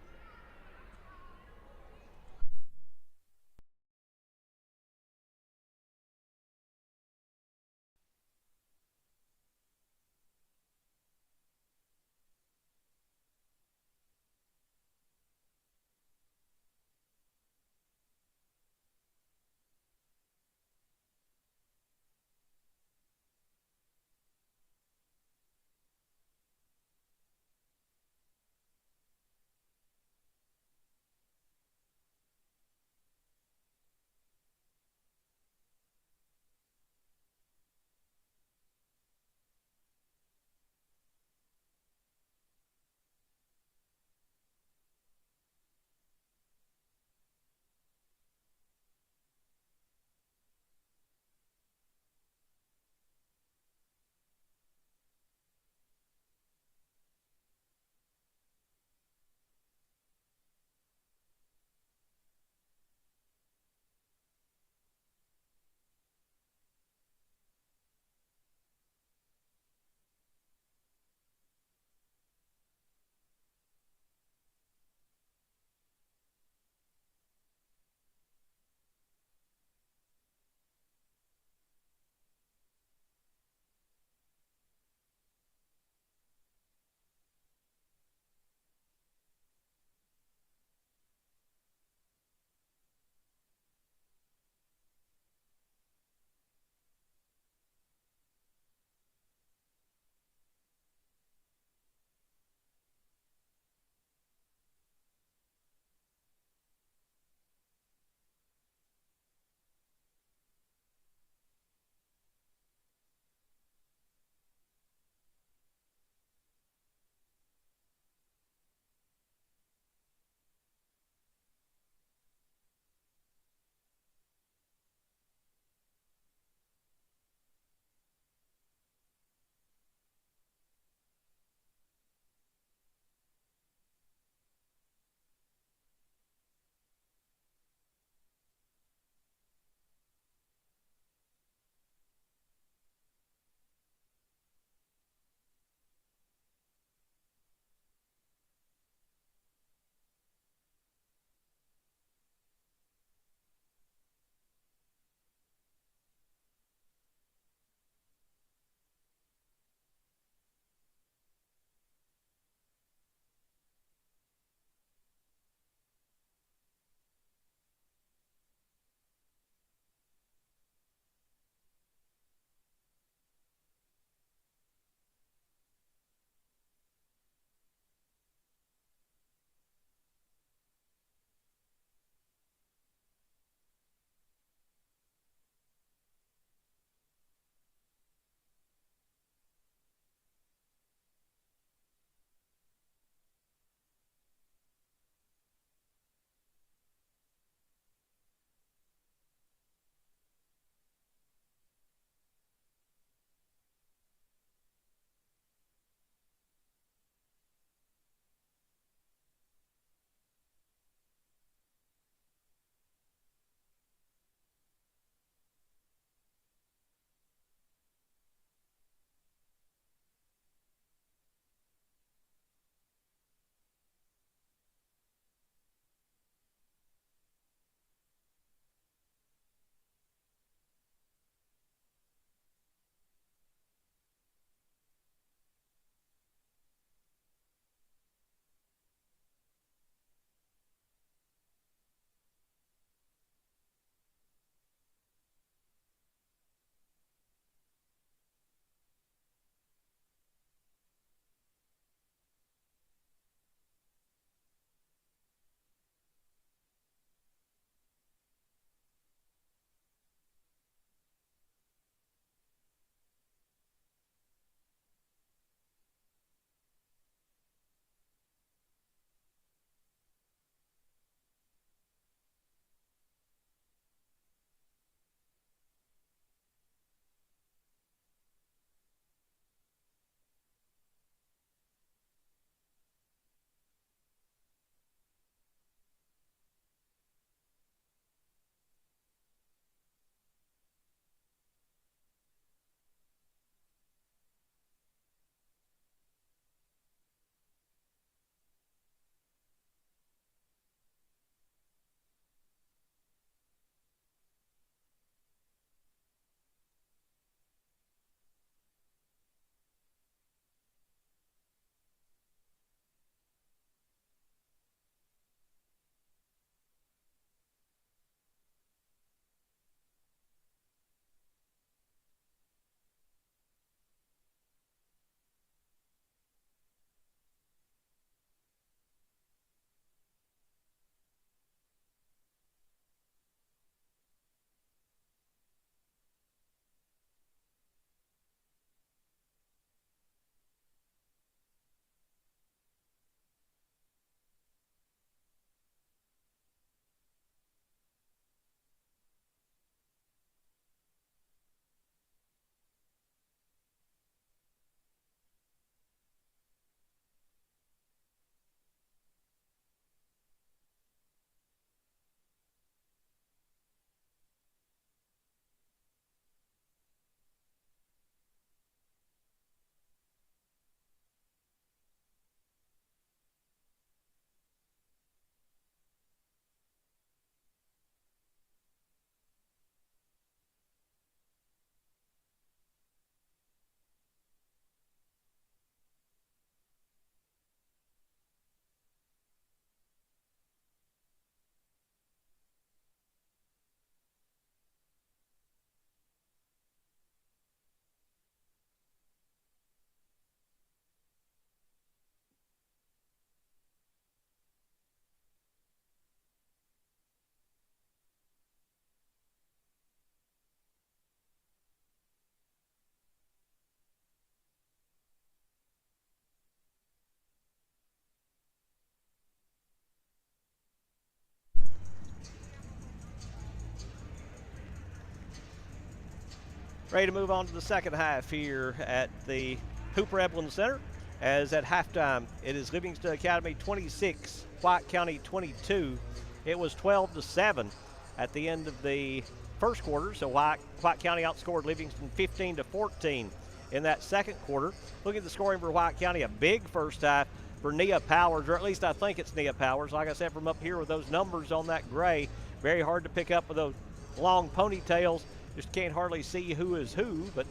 Ready to move on to the second half here at the Hooper Eblen Center, as at halftime it is Livingston Academy 26, White County 22. It was 12-7 at the end of the first quarter, so White County outscored Livingston 15-14 in that second quarter. Look at the scoring for White County, a big first half for Nia Powers, or at least I think it's Nia Powers. Like I said, from up here with those numbers on that gray, very hard to pick up with those long ponytails. Just can't hardly see who is who, but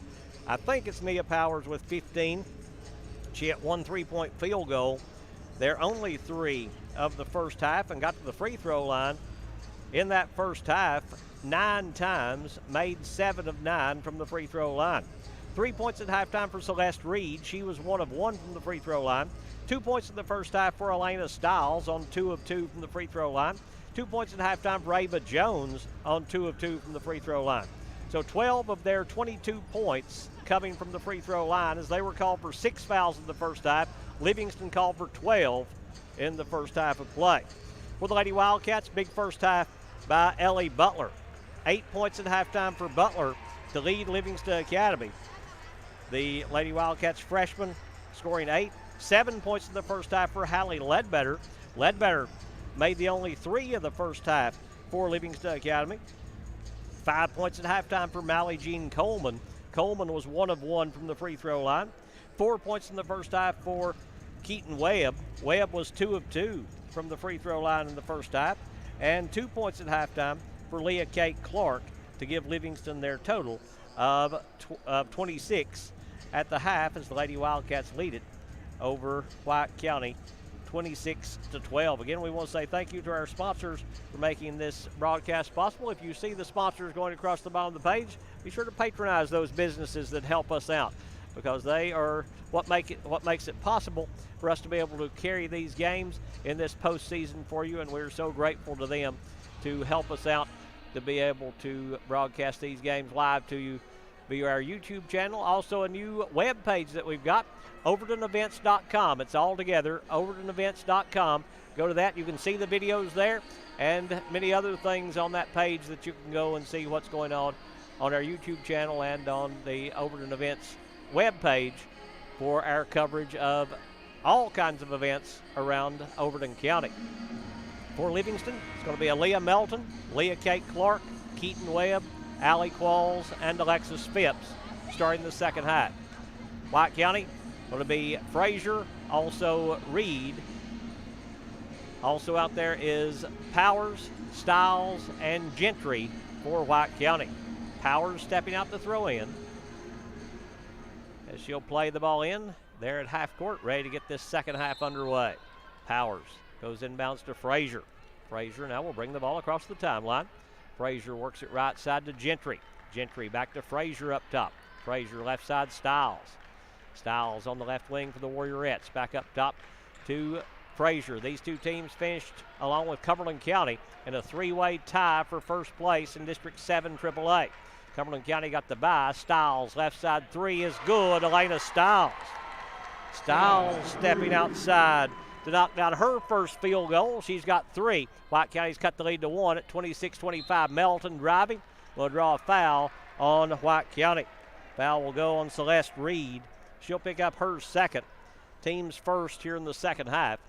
I think it's Nia Powers with 15. She hit one three-point field goal. They're only 3 of the first half and got to the free throw line in that first half 9 times, made 7 of 9 from the free throw line. 3 points at halftime for Celeste Reed. She was 1 of 1 from the free throw line. 2 points in the first half for Elena Stiles on 2 of 2 from the free throw line. 2 points at halftime for Ava Jones on 2 of 2 from the free throw line. So 12 of their 22 points coming from the free throw line, as they were called for 6 fouls in the first half. Livingston called for 12 in the first half of play. For the Lady Wildcats, big first half by Ellie Butler. 8 points at halftime for Butler to lead Livingston Academy. The Lady Wildcats freshman scoring 8. 7 points in the first half for Hallie Ledbetter. Ledbetter made the only 3 of the first half for Livingston Academy. 5 points at halftime for Mally Jean Coleman. Coleman was 1 of 1 from the free throw line. 4 points in the first half for Keaton Webb. Webb was 2 of 2 from the free throw line in the first half. And 2 points at halftime for Leah Kate Clark to give Livingston their total of 26 at the half, as the Lady Wildcats lead it over White County 26-12. Again, we want to say thank you to our sponsors for making this broadcast possible. If you see the sponsors going across the bottom of the page, be sure to patronize those businesses that help us out, because they are what makes it possible for us to be able to carry these games in this postseason for you, and we're so grateful to them to help us out to be able to broadcast these games live to you via our YouTube channel. Also a new web page that we've got, overtonevents.com. It's all together, overtonevents.com. Go to that. You can see the videos there and many other things on that page that you can go and see what's going on our YouTube channel and on the Overton Events web page for our coverage of all kinds of events around Overton County. For Livingston, it's going to be Aaliyah Melton, Leah Kate Clark, Keaton Webb, Allie Qualls, and Alexis Phipps starting the second half. White County going to be Frazier, also Reed. Also out there is Powers, Stiles, and Gentry for White County. Powers stepping out to throw in, as she'll play the ball in there at half court, ready to get this second half underway. Powers goes inbounds to Frazier. Frazier now will bring the ball across the timeline. Frazier works it right side to Gentry. Gentry back to Frazier up top. Frazier left side, Stiles. Stiles on the left wing for the Warriorettes. Back up top to Frazier. These two teams finished, along with Cumberland County, in a 3-way tie for first place in District 7 AAA. Cumberland County got the bye. Stiles, left side 3 is good. Elena Stiles. Stiles stepping outside to knock down her first field goal. She's got 3. White County's cut the lead to 1 at 26-25. Melton driving will draw a foul on White County. Foul will go on Celeste Reed. She'll pick up her second. Team's first here in the second half.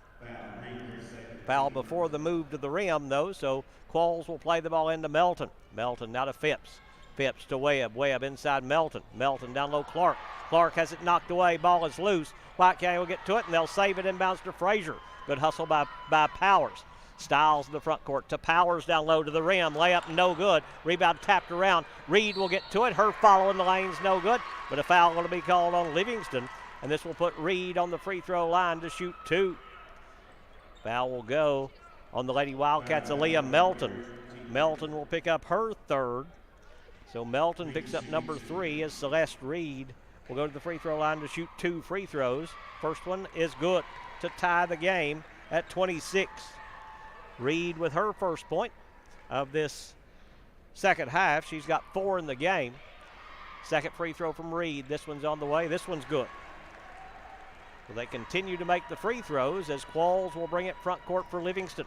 Foul before the move to the rim, though, so Qualls will play the ball into Melton. Melton now to Phipps. Phipps to Webb. Webb inside Melton. Melton down low, Clark. Clark has it knocked away. Ball is loose. White County will get to it, and they'll save it inbounds to Frazier. Good hustle by Powers. Stiles in the front court to Powers down low to the rim. Layup no good. Rebound tapped around. Reed will get to it. Her following the lane's no good, but a foul going to be called on Livingston, and this will put Reed on the free throw line to shoot 2. Foul will go on the Lady Wildcats, Aaliyah Melton. Melton will pick up her third. So Melton picks up number 3 as Celeste Reed will go to the free throw line to shoot 2 free throws. First one is good to tie the game at 26. Reed with her first point of this second half. She's got 4 in the game. Second free throw from Reed. This one's on the way. This one's good. So they continue to make the free throws as Qualls will bring it front court for Livingston.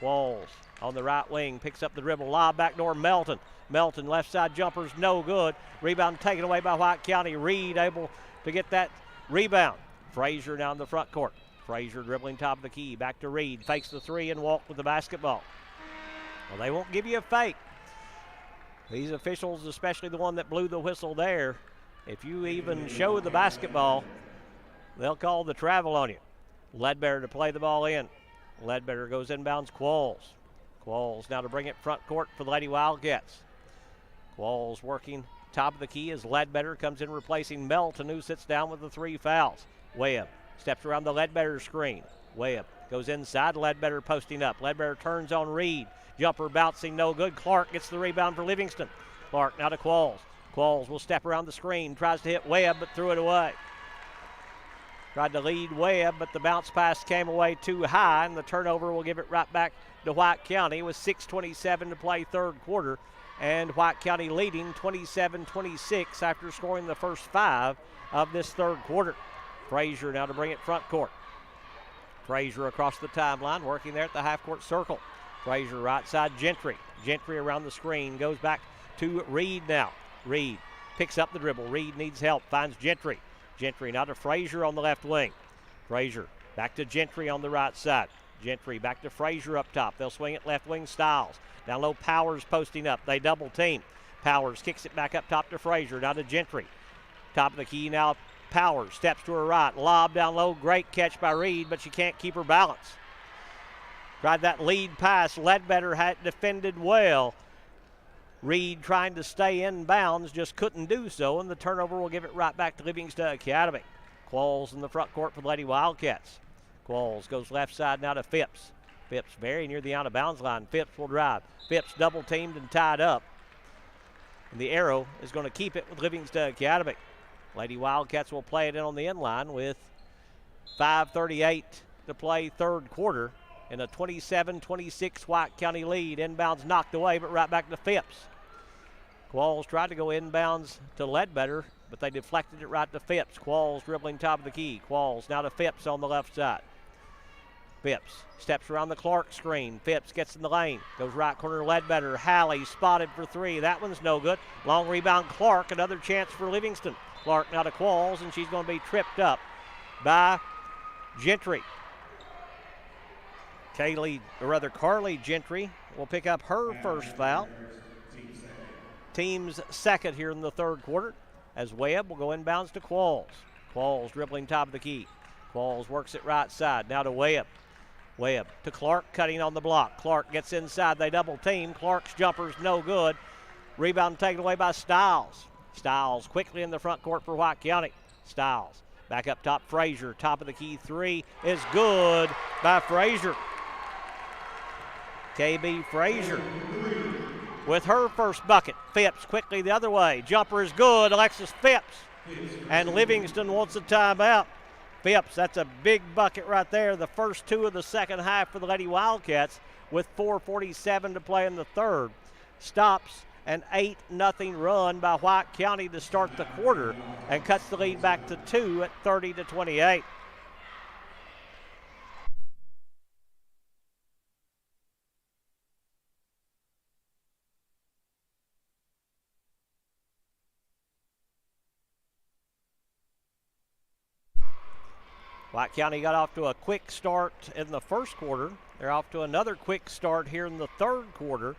Qualls on the right wing, picks up the dribble, lob backdoor Melton. Melton, left side jumper's no good. Rebound taken away by White County. Reed able to get that rebound. Frazier down the front court. Frazier dribbling top of the key, back to Reed, fakes the three and walk with the basketball. Well, they won't give you a fake. These officials, especially the one that blew the whistle there, if you even show the basketball, they'll call the travel on you. Ledbetter to play the ball in. Ledbetter goes inbounds. Qualls. Qualls now to bring it front court for the Lady Wildcats. Qualls working top of the key as Ledbetter comes in replacing Melton, who sits down with the 3 fouls. Webb steps around the Ledbetter screen. Webb goes inside. Ledbetter posting up. Ledbetter turns on Reed. Jumper bouncing, no good. Clark gets the rebound for Livingston. Clark now to Qualls. Qualls will step around the screen. Tries to hit Webb, but threw it away. Tried to lead Webb, but the bounce pass came away too high, and the turnover will give it right back to White County with 6:27 to play third quarter, and White County leading 27-26 after scoring the first 5 of this third quarter. Frazier now to bring it front court. Frazier across the timeline, working there at the half-court circle. Frazier right side Gentry. Gentry around the screen, goes back to Reed now. Reed picks up the dribble. Reed needs help, finds Gentry. Gentry now to Frazier on the left wing. Frazier back to Gentry on the right side. Gentry back to Frazier up top. They'll swing it left wing. Styles. Down low, Powers posting up. They double team. Powers kicks it back up top to Frazier. Down to Gentry. Top of the key now. Powers steps to her right. Lob down low. Great catch by Reed, but she can't keep her balance. Tried that lead pass. Ledbetter had defended well. Reed trying to stay in bounds, just couldn't do so, and the turnover will give it right back to Livingston Academy. Qualls in the front court for the Lady Wildcats. Qualls goes left side now to Phipps. Phipps very near the out of bounds line. Phipps will drive. Phipps double teamed and tied up. And the arrow is going to keep it with Livingston Academy. Lady Wildcats will play it in on the end line with 5:38 to play third quarter. In a 27-26 White County lead. Inbounds knocked away, but right back to Phipps. Qualls tried to go inbounds to Ledbetter, but they deflected it right to Phipps. Qualls dribbling top of the key. Qualls now to Phipps on the left side. Phipps steps around the Clark screen. Phipps gets in the lane. Goes right corner Ledbetter. Halley spotted for 3. That one's no good. Long rebound Clark. Another chance for Livingston. Clark now to Qualls, and she's going to be tripped up by Gentry. Carly Gentry will pick up her first foul. Team's second here in the third quarter, as Webb will go inbounds to Qualls. Qualls dribbling top of the key. Qualls works it right side. Now to Webb. Webb to Clark, cutting on the block. Clark gets inside. They double team. Clark's jumper's no good. Rebound taken away by Styles. Styles quickly in the front court for White County. Styles back up top. Frazier, top of the key. 3 is good by Frazier. KB Frazier with her first bucket. Phipps quickly the other way. Jumper is good. Alexis Phipps. And Livingston wants a timeout. Phipps, that's a big bucket right there. The first 2 of the second half for the Lady Wildcats with 4:47 to play in the third. Stops an 8-0 run by White County to start the quarter and cuts the lead back to 2 at 30-28. White County got off to a quick start in the first quarter. They're off to another quick start here in the third quarter.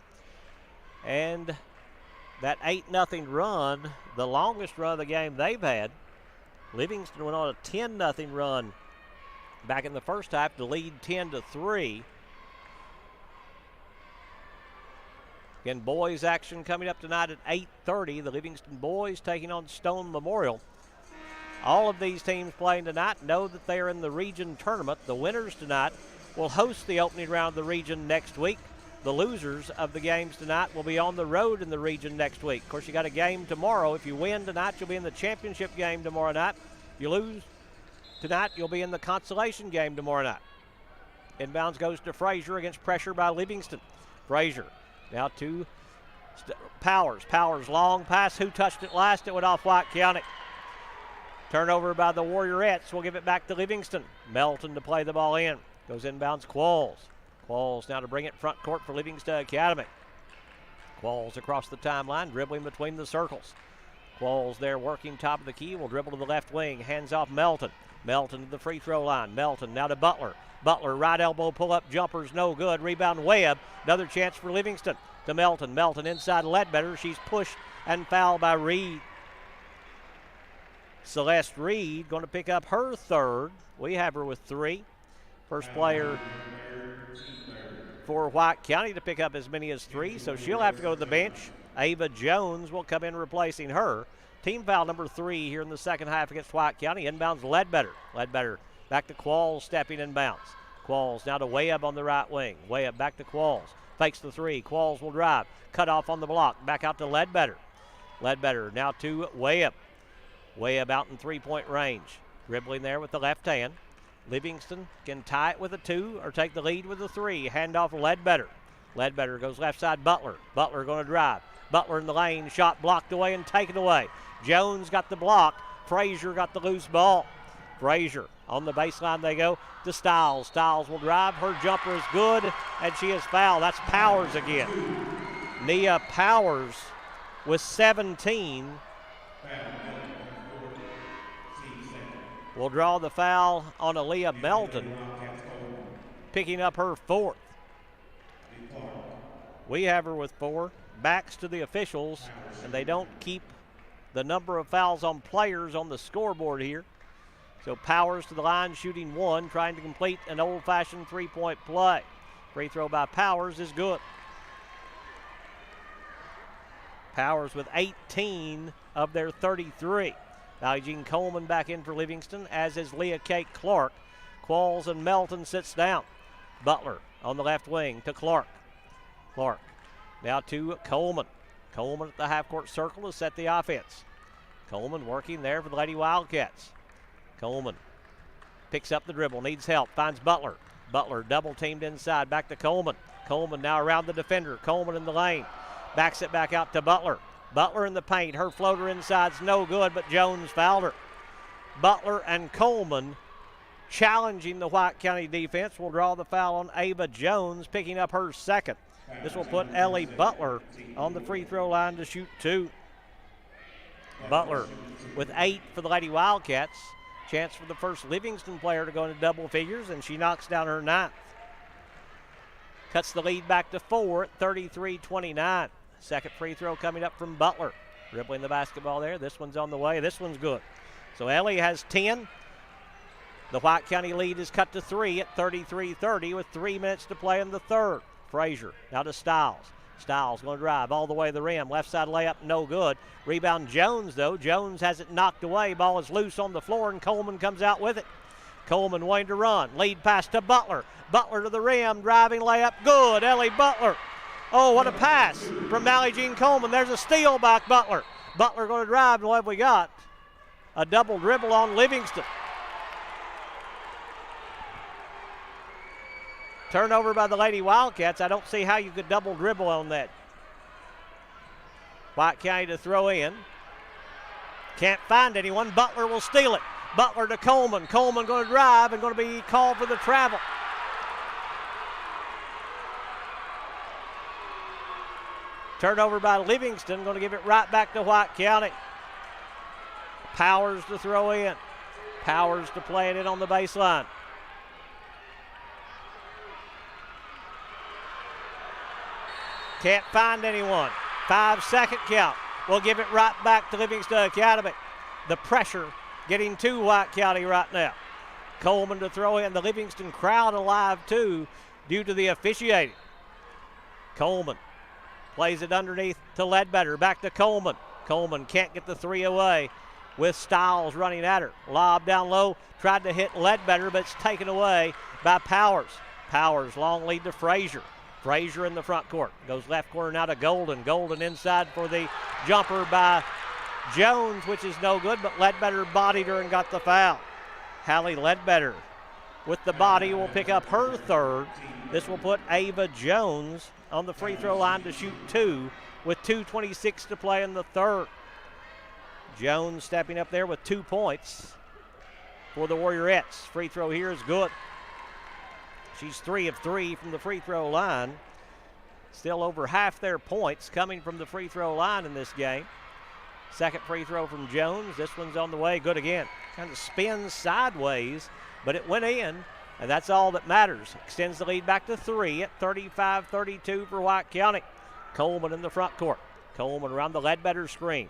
And that 8-0 run, the longest run of the game they've had. Livingston went on a 10-0 run back in the first half to lead 10-3. Again, boys action coming up tonight at 8:30. The Livingston boys taking on Stone Memorial. All of these teams playing tonight know that they are in the region tournament. The winners tonight will host the opening round of the region next week. The losers of the games tonight will be on the road in the region next week. Of course, you got a game tomorrow. If you win tonight, you'll be in the championship game tomorrow night. If you lose tonight, you'll be in the consolation game tomorrow night. Inbounds goes to Frazier against pressure by Livingston. Frazier now to Powers. Powers, long pass. Who touched it last? It went off White County. Turnover by the Warriorettes. We'll give it back to Livingston. Melton to play the ball in. Goes inbounds Qualls. Qualls now to bring it front court for Livingston Academy. Qualls across the timeline, dribbling between the circles. Qualls there working top of the key, will dribble to the left wing, hands off Melton. Melton to the free throw line. Melton now to Butler. Butler, right elbow pull-up jumper's no good. Rebound Webb. Another chance for Livingston to Melton. Melton inside Ledbetter. She's pushed and fouled by Reed. Celeste Reed going to pick up her third. We have her with 3. First player for White County to pick up as many as 3, so she'll have to go to the bench. Ava Jones will come in replacing her. Team foul number 3 here in the second half against White County. Inbounds Ledbetter. Ledbetter back to Qualls, stepping inbounds. Qualls now to Webb on the right wing. Webb back to Qualls. Fakes the 3. Qualls will drive. Cut off on the block. Back out to Ledbetter. Ledbetter now to Webb. Webb out in 3-point range. Dribbling there with the left hand. Livingston can tie it with a 2 or take the lead with a 3. Handoff Ledbetter. Ledbetter goes left side Butler. Butler going to drive. Butler in the lane. Shot blocked away and taken away. Jones got the block. Frazier got the loose ball. Frazier on the baseline they go to Stiles. Stiles will drive. Her jumper is good, and she is fouled. That's Powers again. Nia Powers with 17. Will draw the foul on Aaliyah Melton, picking up her 4th. We have her with 4. Backs to the officials, and they don't keep the number of fouls on players on the scoreboard here. So Powers to the line, shooting 1, trying to complete an old-fashioned 3-point play. Free throw by Powers is good. Powers with 18 of their 33. Now Eugene Coleman back in for Livingston, as is Leah Kate Clark. Qualls and Melton sits down. Butler on the left wing to Clark. Clark now to Coleman. Coleman at the half-court circle to set the offense. Coleman working there for the Lady Wildcats. Coleman picks up the dribble, needs help, finds Butler. Butler double-teamed inside, back to Coleman. Coleman now around the defender. Coleman in the lane. Backs it back out to Butler. Butler in the paint. Her floater inside's no good, but Jones fouled her. Butler and Coleman challenging the White County defense will draw the foul on Ava Jones, picking up her 2nd. This will put Ellie Butler on the free throw line to shoot 2. Butler with 8 for the Lady Wildcats. Chance for the first Livingston player to go into double figures, and she knocks down her 9th. Cuts the lead back to 4 at 33-29. Second free throw coming up from Butler. Dribbling the basketball there. This one's on the way. This one's good. So Ellie has 10. The White County lead is cut to 3 at 33-30 with 3 minutes to play in the third. Frazier now to Stiles. Stiles going to drive all the way to the rim. Left side layup, no good. Rebound Jones, though. Jones has it knocked away. Ball is loose on the floor, and Coleman comes out with it. Coleman wanting to run. Lead pass to Butler. Butler to the rim. Driving layup, good. Ellie Butler. Oh, what a pass from Allie Jean Coleman. There's a steal by Butler. Butler going to drive, and what have we got? A double dribble on Livingston. Turnover by the Lady Wildcats. I don't see how you could double dribble on that. White County to throw in. Can't find anyone. Butler will steal it. Butler to Coleman. Coleman going to drive and going to be called for the travel. Turnover by Livingston. Going to give it right back to White County. Powers to throw in. Powers to play it in on the baseline. Can't find anyone. 5-second count. We'll give it right back to Livingston Academy. The pressure getting to White County right now. Coleman to throw in. The Livingston crowd alive too due to the officiating. Coleman plays it underneath to Ledbetter. Back to Coleman. Coleman can't get the 3 away with Stiles running at her. Lob down low. Tried to hit Ledbetter, but it's taken away by Powers. Powers, long lead to Frazier. Frazier in the front court. Goes left corner now to Golden. Golden inside for the jumper by Jones, which is no good, but Ledbetter bodied her and got the foul. Hallie Ledbetter with the body will pick up her 3rd. This will put Ava Jones on the free throw line to shoot 2 with 2:26 to play in the third. Jones stepping up there with 2 points for the Warriorettes. Free throw here is good. She's 3 of 3 from the free throw line. Still over half their points coming from the free throw line in this game. Second free throw from Jones. This one's on the way. Good again. Kind of spins sideways, but it went in, and that's all that matters. Extends the lead back to 3 at 35-32 for White County. Coleman in the front court. Coleman around the Ledbetter screen.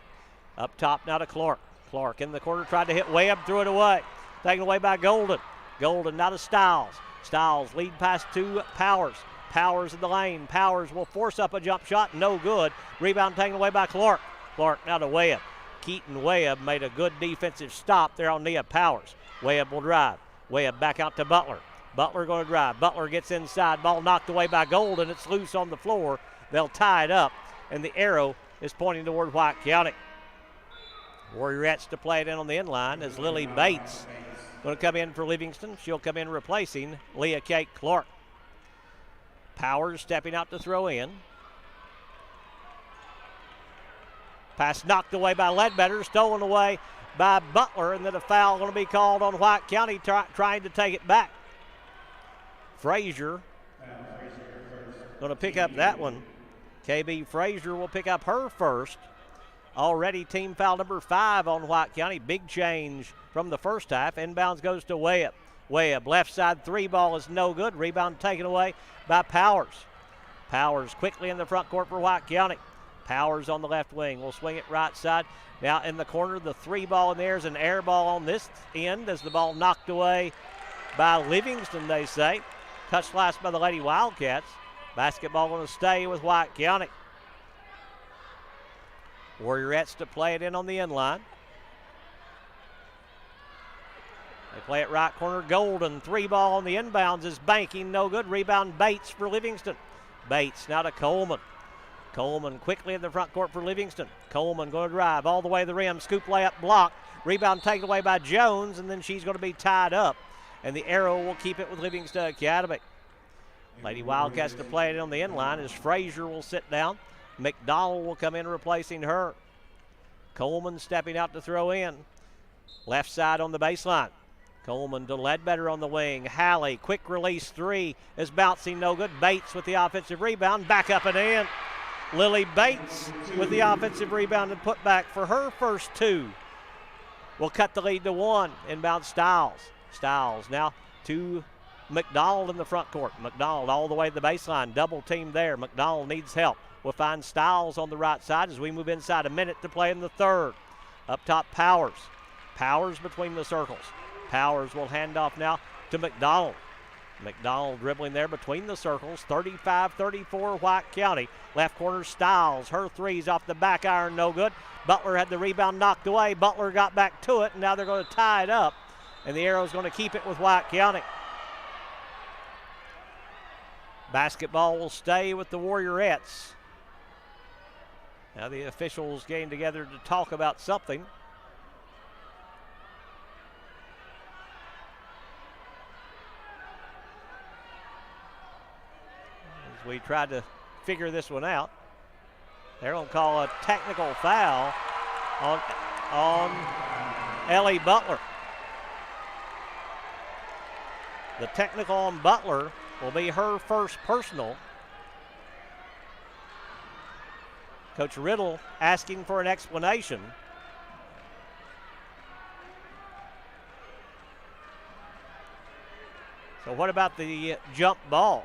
Up top now to Clark. Clark in the corner, tried to hit Webb, threw it away. Taken away by Golden. Golden now to Stiles. Stiles lead pass to Powers. Powers in the lane. Powers will force up a jump shot. No good. Rebound taken away by Clark. Clark now to Webb. Keaton Webb made a good defensive stop there on Nia Powers. Webb will drive. Webb back out to Butler. Butler going to drive. Butler gets inside. Ball knocked away by Golden. It's loose on the floor. They'll tie it up, and the arrow is pointing toward White County. Warriorettes to play it in on the inline as Lily Bates going to come in for Livingston. She'll come in replacing Leah Kate Clark. Powers stepping out to throw in. Pass knocked away by Ledbetter, stolen away by Butler, and then a foul going to be called on White County trying to take it back. Frazier going to pick up that one. KB Frazier will pick up her first. Already team foul number 5 on White County. Big change from the first half. Inbounds goes to Webb. Webb, left side three ball is no good. Rebound taken away by Powers. Powers quickly in the front court for White County. Powers on the left wing. Will swing it right side. Now in the corner, the three ball in there is an air ball on this end as the ball knocked away by Livingston, they say. Touched last by the Lady Wildcats. Basketball going to stay with White County. Warriorettes to play it in on the inline. They play it right corner. Golden, three ball on the inbounds is banking, no good. Rebound Bates for Livingston. Bates now to Coleman. Coleman quickly in the front court for Livingston. Coleman going to drive all the way to the rim. Scoop layup blocked. Rebound taken away by Jones, and then she's going to be tied up. And the arrow will keep it with Livingston Academy. Lady Wildcats to play it on the inline as Frazier will sit down. McDonald will come in replacing her. Coleman stepping out to throw in. Left side on the baseline. Coleman to Ledbetter on the wing. Halley, quick release three is bouncing, no good. Bates with the offensive rebound, back up and in. Lily Bates with the offensive rebound and put back for her first two. Will cut the lead to 1. Inbound Stiles. Stiles now to McDonald in the front court. McDonald all the way to the baseline. Double team there. McDonald needs help. We'll find Stiles on the right side as we move inside a minute to play in the third. Up top, Powers. Powers between the circles. Powers will hand off now to McDonald. McDonald dribbling there between the circles. 35-34 White County. Left corner, Stiles. Her three's off the back iron, no good. Butler had the rebound knocked away. Butler got back to it, and now they're going to tie it up. And the arrow's going to keep it with White County. Basketball will stay with the Warriorettes. Now the officials getting together to talk about something. As we try to figure this one out, they're going to call a technical foul on Ellie Butler. The technical on Butler will be her first personal. Coach Riddle asking for an explanation. So what about the jump ball?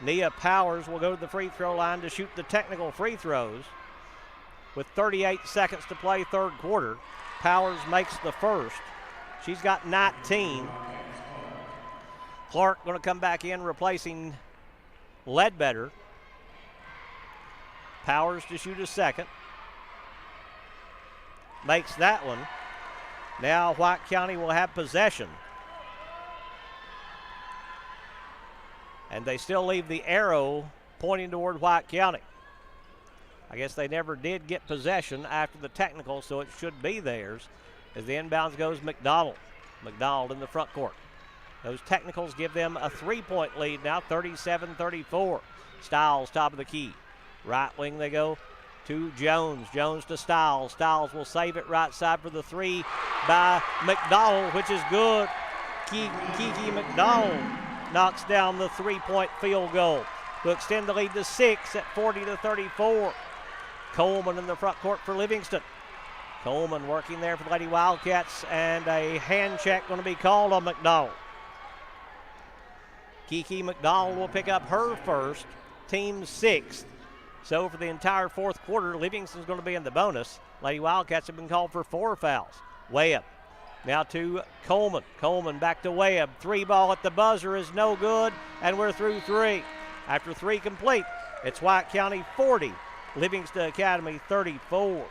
Nia Powers will go to the free throw line to shoot the technical free throws. With 38 seconds to play third quarter, Powers makes the first. She's got 19. Clark going to come back in replacing Ledbetter. Powers to shoot a second. Makes that one. Now White County will have possession. And they still leave the arrow pointing toward White County. I guess they never did get possession after the technical, so it should be theirs. As the inbounds goes McDonald. McDonald in the front court. Those technicals give them a 3-point lead now, 37-34. Stiles top of the key. Right wing they go to Jones. Jones to Stiles. Stiles will save it right side for the three by McDonald, which is good. Kiki McDonald knocks down the three-point field goal to extend the lead to 6 at 40-34. Coleman in the front court for Livingston. Coleman working there for the Lady Wildcats, and a hand check going to be called on McDonald. Kiki McDonald will pick up her first, team 6th. So for the entire fourth quarter, Livingston's going to be in the bonus. Lady Wildcats have been called for 4 fouls. Webb now to Coleman. Coleman back to Webb. 3 ball at the buzzer is no good, and we're through 3. After 3 complete, it's White County 40, Livingston Academy 34.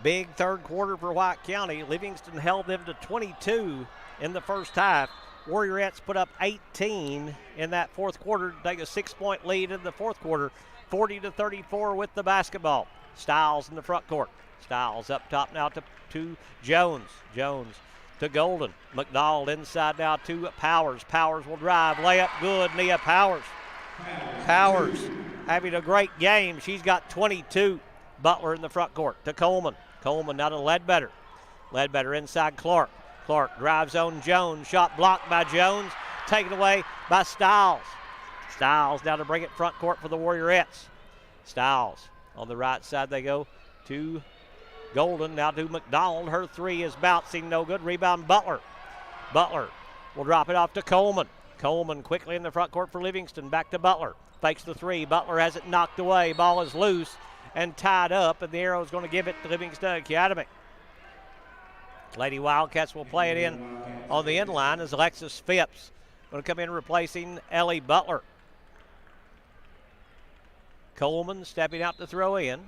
Big third quarter for White County. Livingston held them to 22 in the first half. Warriorettes put up 18 in that fourth quarter to take a 6-point lead in the fourth quarter, 40-34 with the basketball. Stiles in the front court. Stiles up top now to Jones. Jones to Golden. McDonald inside now to Powers. Powers will drive. Layup good. Nia Powers. Powers having a great game. She's got 22. Butler in the front court to Coleman. Coleman now to Ledbetter. Ledbetter inside Clark. Clark drives on Jones. Shot blocked by Jones. Taken away by Stiles. Stiles now to bring it front court for the Warriorettes. Stiles on the right side they go to Golden. Now to McDonald. Her 3 is bouncing. No good. Rebound Butler. Butler will drop it off to Coleman. Coleman quickly in the front court for Livingston. Back to Butler. Fakes the 3. Butler has it knocked away. Ball is loose and tied up, and the arrow is going to give it to Livingston Academy. Lady Wildcats will play it in on the end line as Alexis Phipps going to come in replacing Ellie Butler. Coleman stepping out to throw in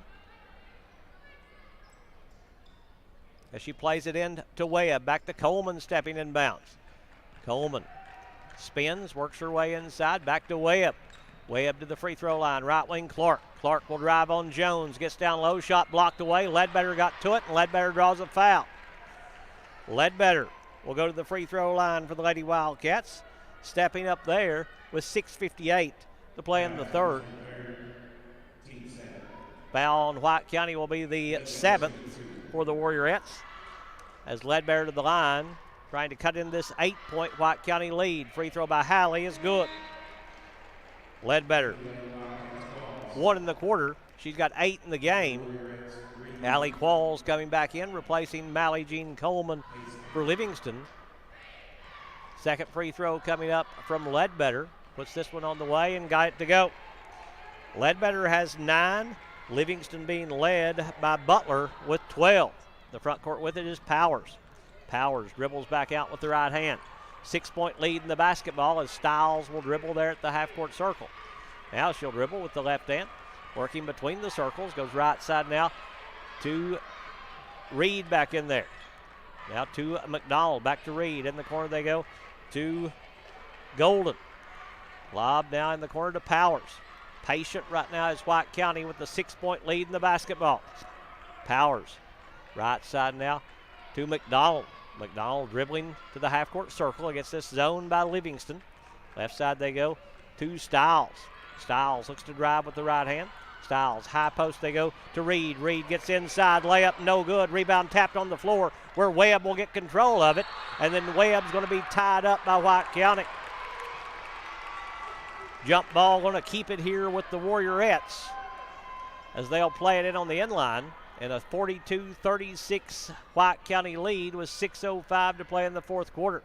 as she plays it in to Webb. Back to Coleman stepping in bounds. Coleman spins, works her way inside, back to Webb. Webb to the free throw line, right wing Clark. Clark will drive on Jones, gets down low, shot blocked away. Ledbetter got to it, and Ledbetter draws a foul. Ledbetter will go to the free throw line for the Lady Wildcats. Stepping up there with 6:58 to play in the third. Foul on White County will be the 7th for the Warriorettes. As Ledbetter to the line, trying to cut in this 8-point White County lead. Free throw by Halley is good. Ledbetter, 1 in the quarter. She's got 8 in the game. Allie Qualls coming back in, replacing Mally Jean Coleman for Livingston. Second free throw coming up from Ledbetter. Puts this one on the way and got it to go. Ledbetter has 9. Livingston being led by Butler with 12. The front court with it is Powers. Powers dribbles back out with the right hand. 6-point lead in the basketball as Stiles will dribble there at the half-court circle. Now she'll dribble with the left hand, working between the circles, goes right side now to Reed back in there. Now to McDonald, back to Reed. In the corner they go to Golden. Lob now in the corner to Powers. Patient right now is White County with the 6-point lead in the basketball. Powers, right side now to McDonald. McDonald dribbling to the half-court circle against this zone by Livingston. Left side they go to Stiles. Stiles looks to drive with the right hand. Styles, high post they go to Reed. Reed gets inside, layup, no good. Rebound tapped on the floor where Webb will get control of it. And then Webb's going to be tied up by White County. Jump ball going to keep it here with the Warriorettes as they'll play it in on the end line. And a 42-36 White County lead with 6:05 to play in the fourth quarter.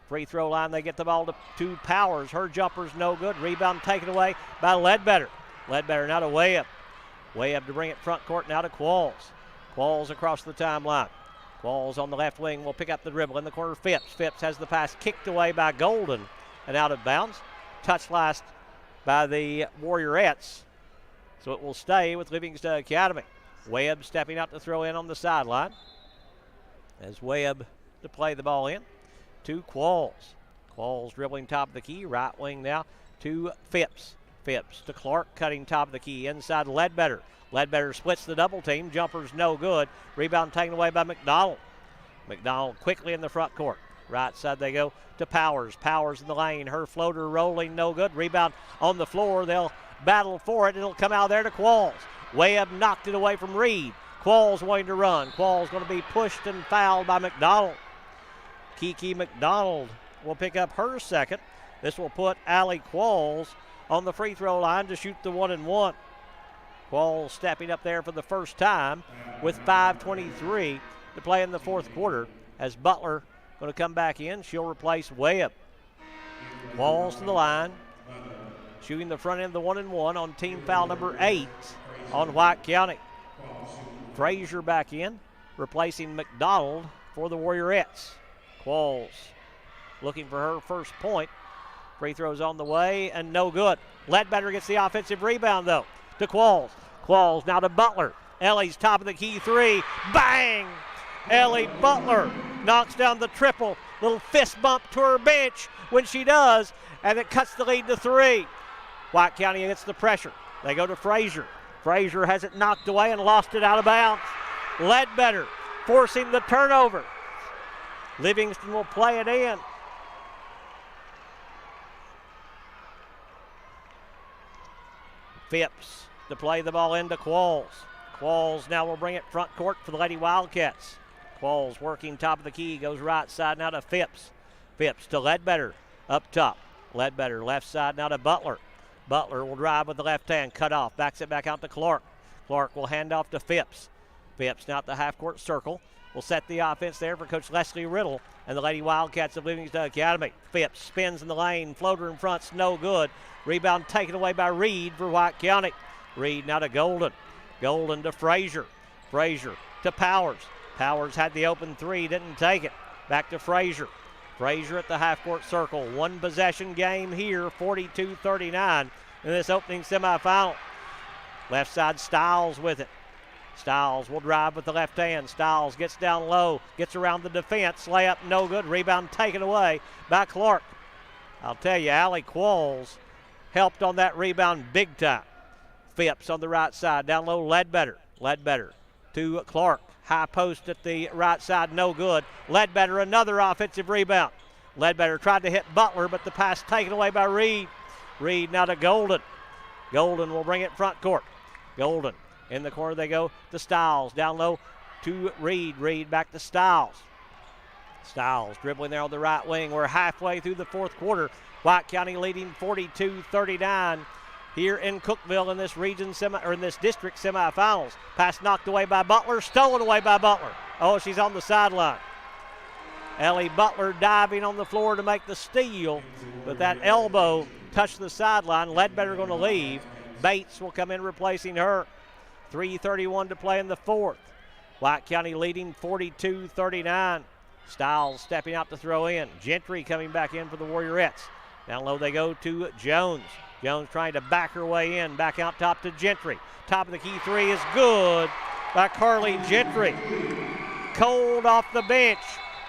Free throw line, they get the ball to Powers. Her jumper's no good. Rebound taken away by Ledbetter. Ledbetter now to Webb. Webb to bring it front court now to Qualls. Qualls across the timeline. Qualls on the left wing will pick up the dribble in the corner. Phipps. Phipps has the pass kicked away by Golden and out of bounds. Touch last by the Warriorettes. So it will stay with Livingston Academy. Webb stepping out to throw in on the sideline. As Webb to play the ball in to Qualls. Qualls dribbling top of the key. Right wing now to Phipps. Phipps to Clark, cutting top of the key. Inside Ledbetter. Ledbetter splits the double team. Jumper's no good. Rebound taken away by McDonald. McDonald quickly in the front court. Right side they go to Powers. Powers in the lane. Her floater rolling, no good. Rebound on the floor. They'll battle for it. It'll come out there to Qualls. Webb knocked it away from Reed. Qualls wanting to run. Qualls going to be pushed and fouled by McDonald. Kiki McDonald will pick up her second. This will put Allie Qualls on the free throw line to shoot the 1-and-1. Qualls stepping up there for the first time with 5:23 to play in the fourth quarter as Butler going to come back in. She'll replace Webb. Qualls to the line, shooting the front end of the 1-and-1 on team foul number 8 on White County. Frazier back in, replacing McDonald for the Warriorettes. Qualls looking for her first point. Free throws on the way and no good. Ledbetter gets the offensive rebound though to Qualls. Qualls now to Butler. Ellie's top of the key three. Bang! Ellie Butler knocks down the triple. Little fist bump to her bench when she does, and it cuts the lead to 3. White County gets the pressure. They go to Frazier. Frazier has it knocked away and lost it out of bounds. Ledbetter forcing the turnover. Livingston will play it in. Phipps to play the ball into Qualls. Qualls now will bring it front court for the Lady Wildcats. Qualls working top of the key, goes right side now to Phipps. Phipps to Ledbetter up top. Ledbetter left side now to Butler. Butler will drive with the left hand, cut off, backs it back out to Clark. Clark will hand off to Phipps. Phipps now at the half court circle. Will set the offense there for Coach Leslie Riddle and the Lady Wildcats of Livingston Academy. Phipps spins in the lane, floater in front's no good. Rebound taken away by Reed for White County. Reed now to Golden. Golden to Frazier. Frazier to Powers. Powers had the open three, didn't take it. Back to Frazier. Frazier at the half-court circle. One possession game here, 42-39 in this opening semifinal. Left side, Styles with it. Styles will drive with the left hand. Styles gets down low, gets around the defense. Layup no good. Rebound taken away by Clark. I'll tell you, Allie Qualls helped on that rebound big time. Phipps on the right side, down low, Ledbetter. Ledbetter to Clark. High post at the right side, no good. Ledbetter, another offensive rebound. Ledbetter tried to hit Butler, but the pass taken away by Reed. Reed now to Golden. Golden will bring it front court. Golden in the corner they go to Styles. Down low to Reed. Reed back to Styles. Styles dribbling there on the right wing. We're halfway through the fourth quarter. White County leading 42-39 here in Cookeville in this region in this district semifinals. Pass knocked away by Butler, stolen away by Butler. Oh, she's on the sideline. Ellie Butler diving on the floor to make the steal, but that elbow touched the sideline. Ledbetter going to leave. Bates will come in replacing her. 3:31 to play in the fourth. White County leading 42-39. Styles stepping out to throw in. Gentry coming back in for the Warriorettes. Down low they go to Jones. Jones trying to back her way in. Back out top to Gentry. Top of the key three is good by Carly Gentry. Cold off the bench.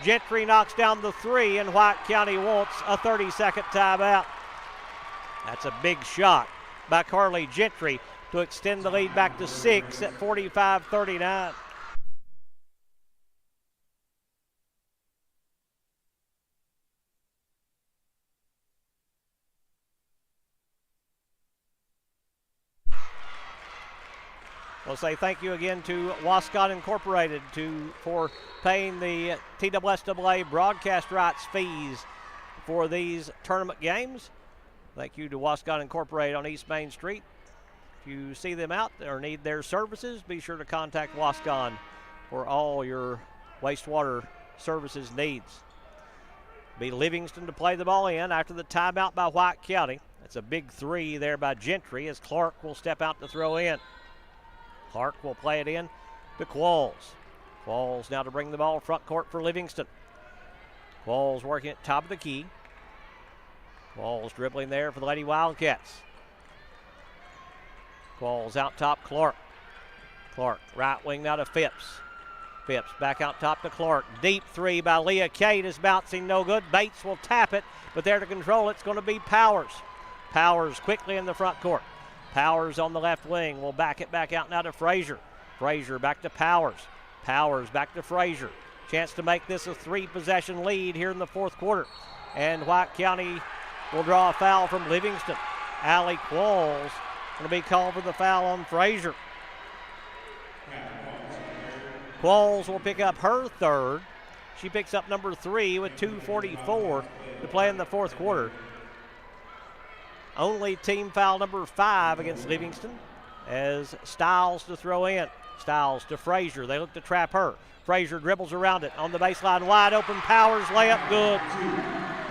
Gentry knocks down the three, and White County wants a 30-second timeout. That's a big shot by Carly Gentry to extend the lead back to 6 at 45-39. We'll say thank you again to Wascon Incorporated for paying the TWSAA broadcast rights fees for these tournament games. Thank you to Wascon Incorporated on East Main Street. If you see them out or need their services, be sure to contact Wascon for all your wastewater services needs. Be Livingston to play the ball in after the timeout by White County. That's a big three there by Gentry as Clark will step out to throw in. Clark will play it in to Qualls. Qualls now to bring the ball front court for Livingston. Qualls working at top of the key. Qualls dribbling there for the Lady Wildcats. Qualls out top, Clark. Clark, right wing now to Phipps. Phipps back out top to Clark. Deep three by Leah Kate is bouncing, no good. Bates will tap it, but there to control it's going to be Powers. Powers quickly in the front court. Powers on the left wing will back it back out now to Frazier. Frazier back to Powers. Powers back to Frazier. Chance to make this a 3-possession lead here in the fourth quarter. And White County will draw a foul from Livingston. Allie Qualls going to be called for the foul on Frazier. Qualls will pick up her third. She picks up number 3 with 2:44 to play in the fourth quarter. Only team foul number 5 against Livingston as Stiles to throw in. Stiles to Frazier. They look to trap her. Frazier dribbles around it on the baseline. Wide open. Powers layup good.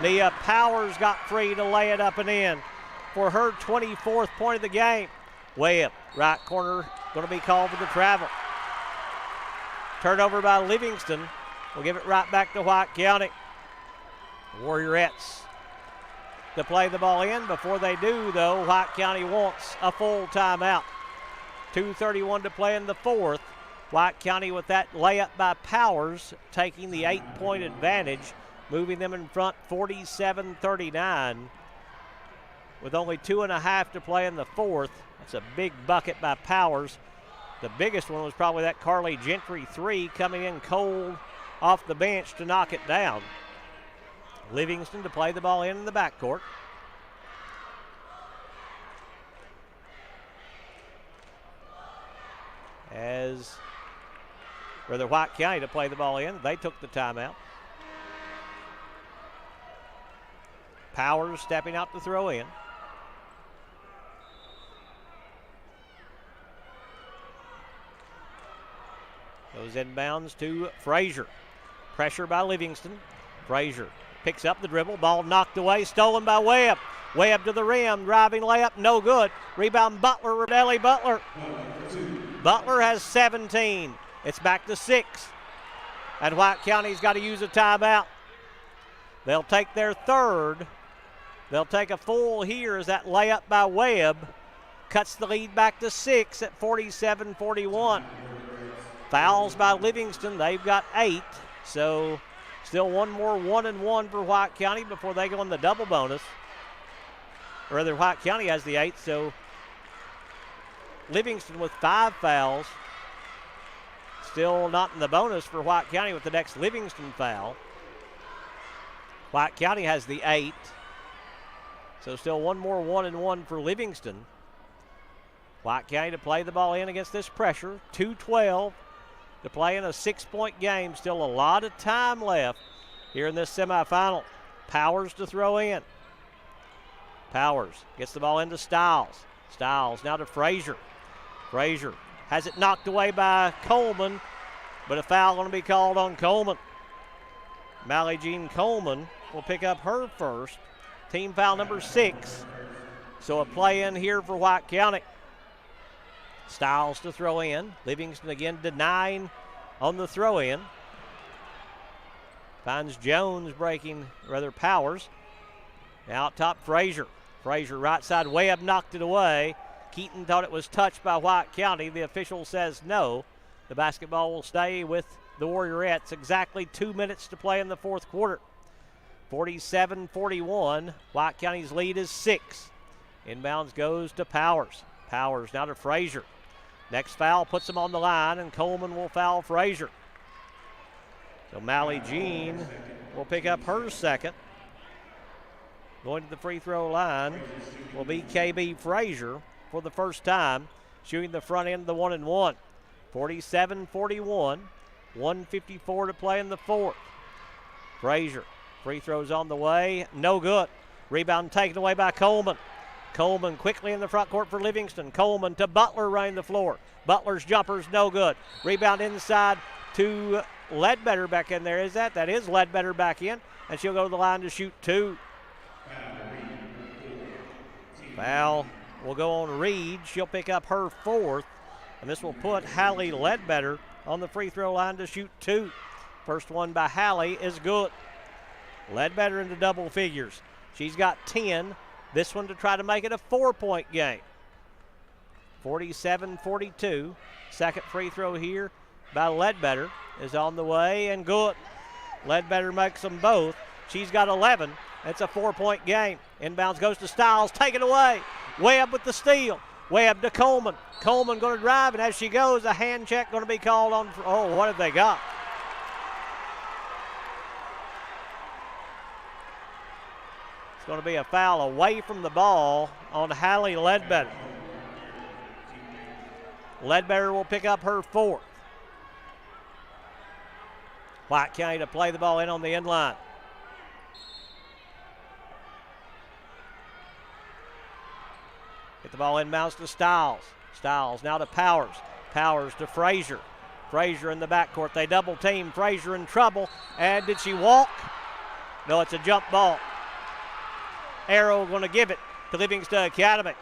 Nia Powers got free to lay it up and in for her 24th point of the game. Webb, right corner, going to be called for the travel. Turnover by Livingston. We'll give it right back to White County. Warriorettes to play the ball in. Before they do, though, White County wants a full timeout. 2:31 to play in the fourth. White County with that layup by Powers taking the 8-point advantage, moving them in front 47-39. With only 2.5 to play in the fourth. That's a big bucket by Powers. The biggest one was probably that Carly Gentry 3 coming in cold off the bench to knock it down. Livingston to play the ball in the backcourt. White County to play the ball in. They took the timeout. Powers stepping out to throw in. Goes inbounds to Frazier. Pressure by Livingston. Frazier picks up the dribble. Ball knocked away. Stolen by Webb. Webb to the rim. Driving layup. No good. Rebound Butler. Rodelli Butler. Butler has 17. It's back to 6. And White County's got to use a timeout. They'll take their third. They'll take a full here as that layup by Webb cuts the lead back to 6 at 47-41. Fouls by Livingston. They've got 8. So still one more 1-and-1 for White County before they go in the double bonus. Or rather, White County has the 8. So Livingston with 5 fouls. Still not in the bonus for White County with the next Livingston foul. White County has the 8. So still one more 1-and-1 for Livingston. White County to play the ball in against this pressure. 2:12 to play in a 6-point game. Still a lot of time left here in this semifinal. Powers to throw in. Powers gets the ball into Stiles. Stiles now to Frazier. Frazier has it knocked away by Coleman, but a foul going to be called on Coleman. Mally Jean Coleman will pick up her first. Team foul number 6. So a play in here for White County. Stiles to throw in. Livingston again denying on the throw in. Finds Jones breaking, rather Powers. Now out top Frazier. Frazier right side, Webb knocked it away. Keaton thought it was touched by White County. The official says no. The basketball will stay with the Warriorettes. Exactly 2 minutes to play in the fourth quarter. 47-41. White County's lead is 6. Inbounds goes to Powers. Powers now to Frazier. Next foul puts him on the line, and Coleman will foul Frazier. So Mally Jean will pick up her second. Going to the free throw line will be KB Frazier for the first time. shooting the front end of the 1-and-1. 47-41, 1:54 to play in the fourth. Frazier, free throws on the way, no good. Rebound taken away by Coleman. Coleman quickly in the front court for Livingston. Coleman to Butler running the floor. Butler's jumper's no good. Rebound inside to Ledbetter back in there. That is Ledbetter back in, and she'll go to the line to shoot 2. Foul will go on Reed. She'll pick up her 4th, and this will put Hallie Ledbetter on the free throw line to shoot 2. First one by Hallie is good. Ledbetter into double figures. She's got 10. This one to try to make it a 4-point game. 47-42. Second free throw here by Ledbetter is on the way and good. Ledbetter makes them both. She's got 11. It's a 4-point game. Inbounds goes to Stiles. Taken away. Webb with the steal. Webb to Coleman. Coleman going to drive, and as she goes, a hand check going to be called on. Oh, what have they got? It's going to be a foul away from the ball on Hallie Ledbetter. Ledbetter will pick up her 4th. White County to play the ball in on the end line. Get the ball inbounds to Stiles. Stiles now to Powers. Powers to Frazier. Frazier in the backcourt. They double team. Frazier in trouble. And did she walk? No, it's a jump ball. Arrow going to give it to Livingston Academy.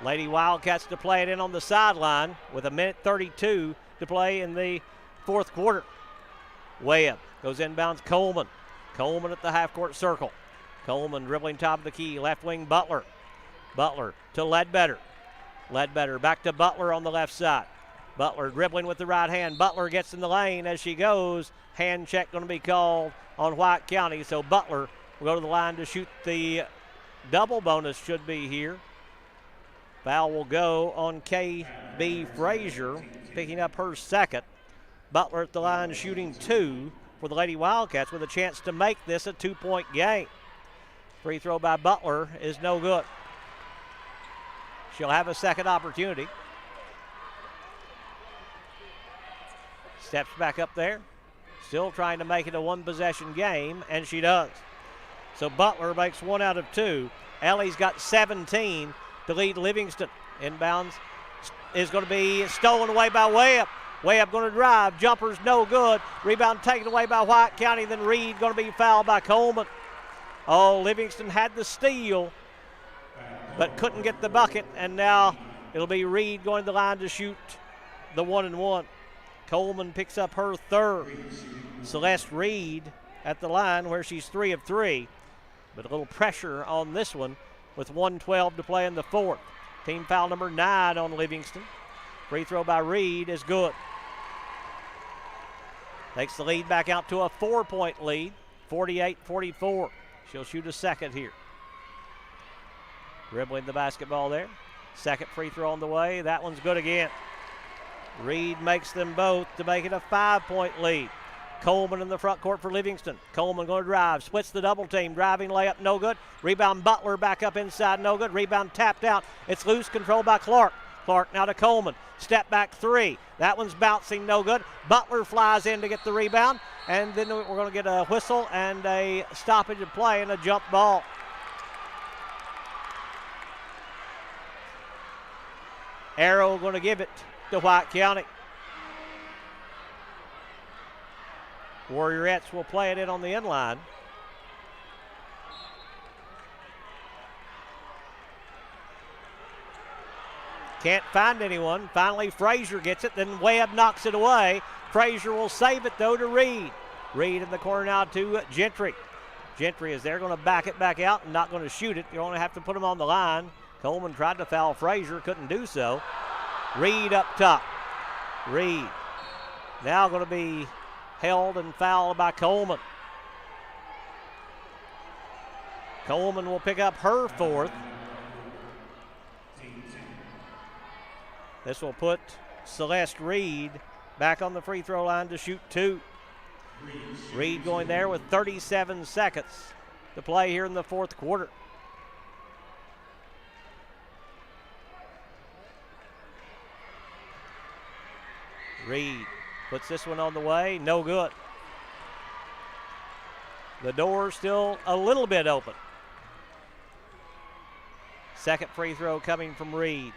Lady Wildcats to play it in on the sideline with 1:32 to play in the fourth quarter. Webb goes inbounds Coleman. Coleman at the half-court circle. Coleman dribbling top of the key. Left wing Butler. Butler to Ledbetter. Ledbetter back to Butler on the left side. Butler dribbling with the right hand. Butler gets in the lane as she goes. Hand check going to be called on White County. So Butler will go to the line to shoot the double bonus should be here. Foul will go on KB Frazier, picking up her 2nd. Butler at the line shooting 2 for the Lady Wildcats with a chance to make this a 2-point game. Free throw by Butler is no good. She'll have a second opportunity. Steps back up there. Still trying to make it a 1-possession game, and she does. So Butler makes 1 out of 2. Ellie's got 17 to lead Livingston. Inbounds is going to be stolen away by Webb. Webb going to drive. Jumper's no good. Rebound taken away by White County. Then Reed going to be fouled by Coleman. Oh, Livingston had the steal, but couldn't get the bucket. And now it'll be Reed going to the line to shoot the 1-and-1. Coleman picks up her 3rd. Celeste Reed at the line where she's 3 of 3. But a little pressure on this one with 1:12 to play in the fourth. Team foul number 9 on Livingston. Free throw by Reed is good. Takes the lead back out to a 4-point lead, 48-44. She'll shoot a second here. Dribbling the basketball there. Second free throw on the way. That one's good again. Reed makes them both to make it a 5-point lead. Coleman in the front court for Livingston. Coleman going to drive. Splits the double team. Driving layup, no good. Rebound Butler back up inside, no good. Rebound tapped out. It's loose, controlled by Clark. Clark now to Coleman. Step back 3. That one's bouncing, no good. Butler flies in to get the rebound. And then we're going to get a whistle and a stoppage of play and a jump ball. Arrow going to give it to White County. Warriorettes will play it in on the end line. Can't find anyone. Finally, Frazier gets it. Then Webb knocks it away. Frazier will save it, though, to Reed. Reed in the corner now to Gentry. Gentry is there, going to back it back out and not going to shoot it. You only have to put him on the line. Coleman tried to foul Frazier, couldn't do so. Reed up top. Reed now going to be held and fouled by Coleman. Coleman will pick up her 4th. This will put Celeste Reed back on the free throw line to shoot 2. Reed going there with 37 seconds to play here in the fourth quarter. Reed puts this one on the way. No good. The door still a little bit open. Second free throw coming from Reed.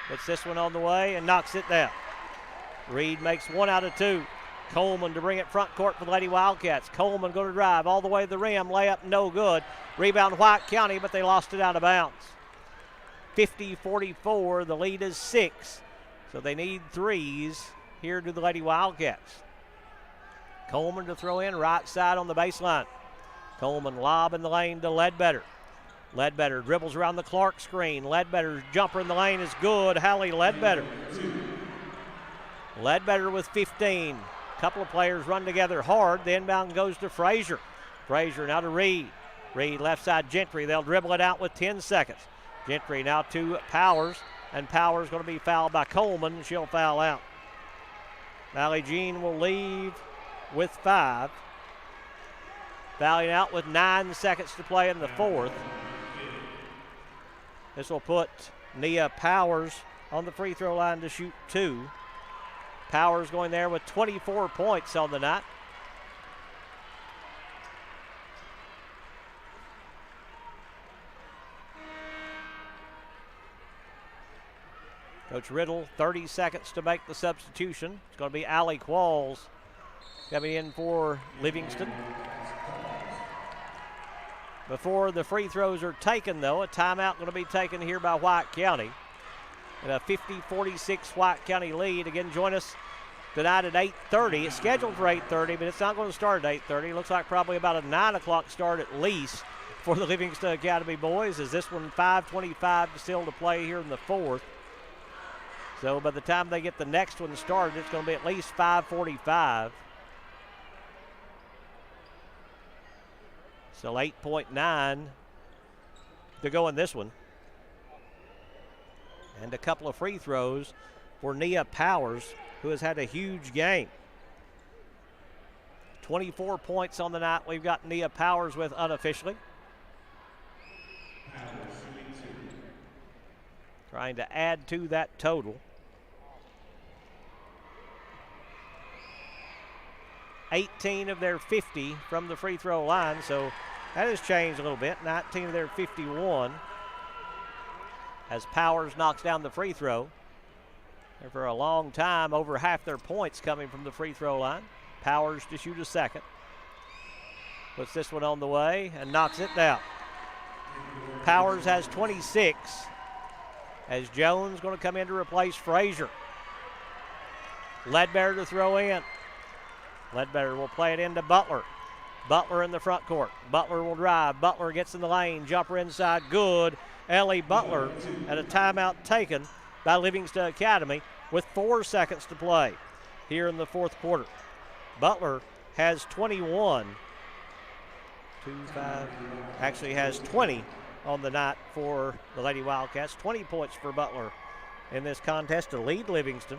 Puts this one on the way and knocks it down. Reed makes 1 out of 2. Coleman to bring it front court for the Lady Wildcats. Coleman going to drive all the way to the rim. Layup no good. Rebound White County, but they lost it out of bounds. 50-44. The lead is 6. So they need threes here to the Lady Wildcats. Coleman to throw in right side on the baseline. Coleman lob in the lane to Ledbetter. Ledbetter dribbles around the Clark screen. Ledbetter's jumper in the lane is good. Hallie Ledbetter. Ledbetter with 15. Couple of players run together hard. The inbound goes to Frazier. Frazier now to Reed. Reed left side Gentry. They'll dribble it out with 10 seconds. Gentry now to Powers. And Powers going to be fouled by Coleman. She'll foul out. Valley Jean will leave with 5. Fouling out with 9 seconds to play in the fourth. This will put Nia Powers on the free throw line to shoot 2. Powers going there with 24 points on the night. Coach Riddle, 30 seconds to make the substitution. It's going to be Allie Qualls coming in for Livingston. Before the free throws are taken, though, a timeout going to be taken here by White County. And a 50-46 White County lead. Again, join us tonight at 8:30. It's scheduled for 8:30, but it's not going to start at 8:30. It looks like probably about a 9 o'clock start at least for the Livingston Academy boys, as this one 5:25 still to play here in the fourth. So by the time they get the next one started, it's going to be at least 5:45. So 8.9 to go in this one. And a couple of free throws for Nia Powers, who has had a huge game. 24 points on the night we've got Nia Powers with unofficially. Trying to add to that total. 18 of their 50 from the free throw line, so that has changed a little bit. 19 of their 51 as Powers knocks down the free throw. And for a long time, over half their points coming from the free throw line. Powers to shoot a second. Puts this one on the way and knocks it down. Powers has 26 as Jones going to come in to replace Frazier. Ledbetter to throw in. Ledbetter will play it into Butler. Butler in the front court. Butler will drive. Butler gets in the lane. Jumper inside. Good. Ellie Butler and a timeout taken by Livingston Academy with 4 seconds to play here in the fourth quarter. Butler has 21. Actually has 20 on the night for the Lady Wildcats. 20 points for Butler in this contest to lead Livingston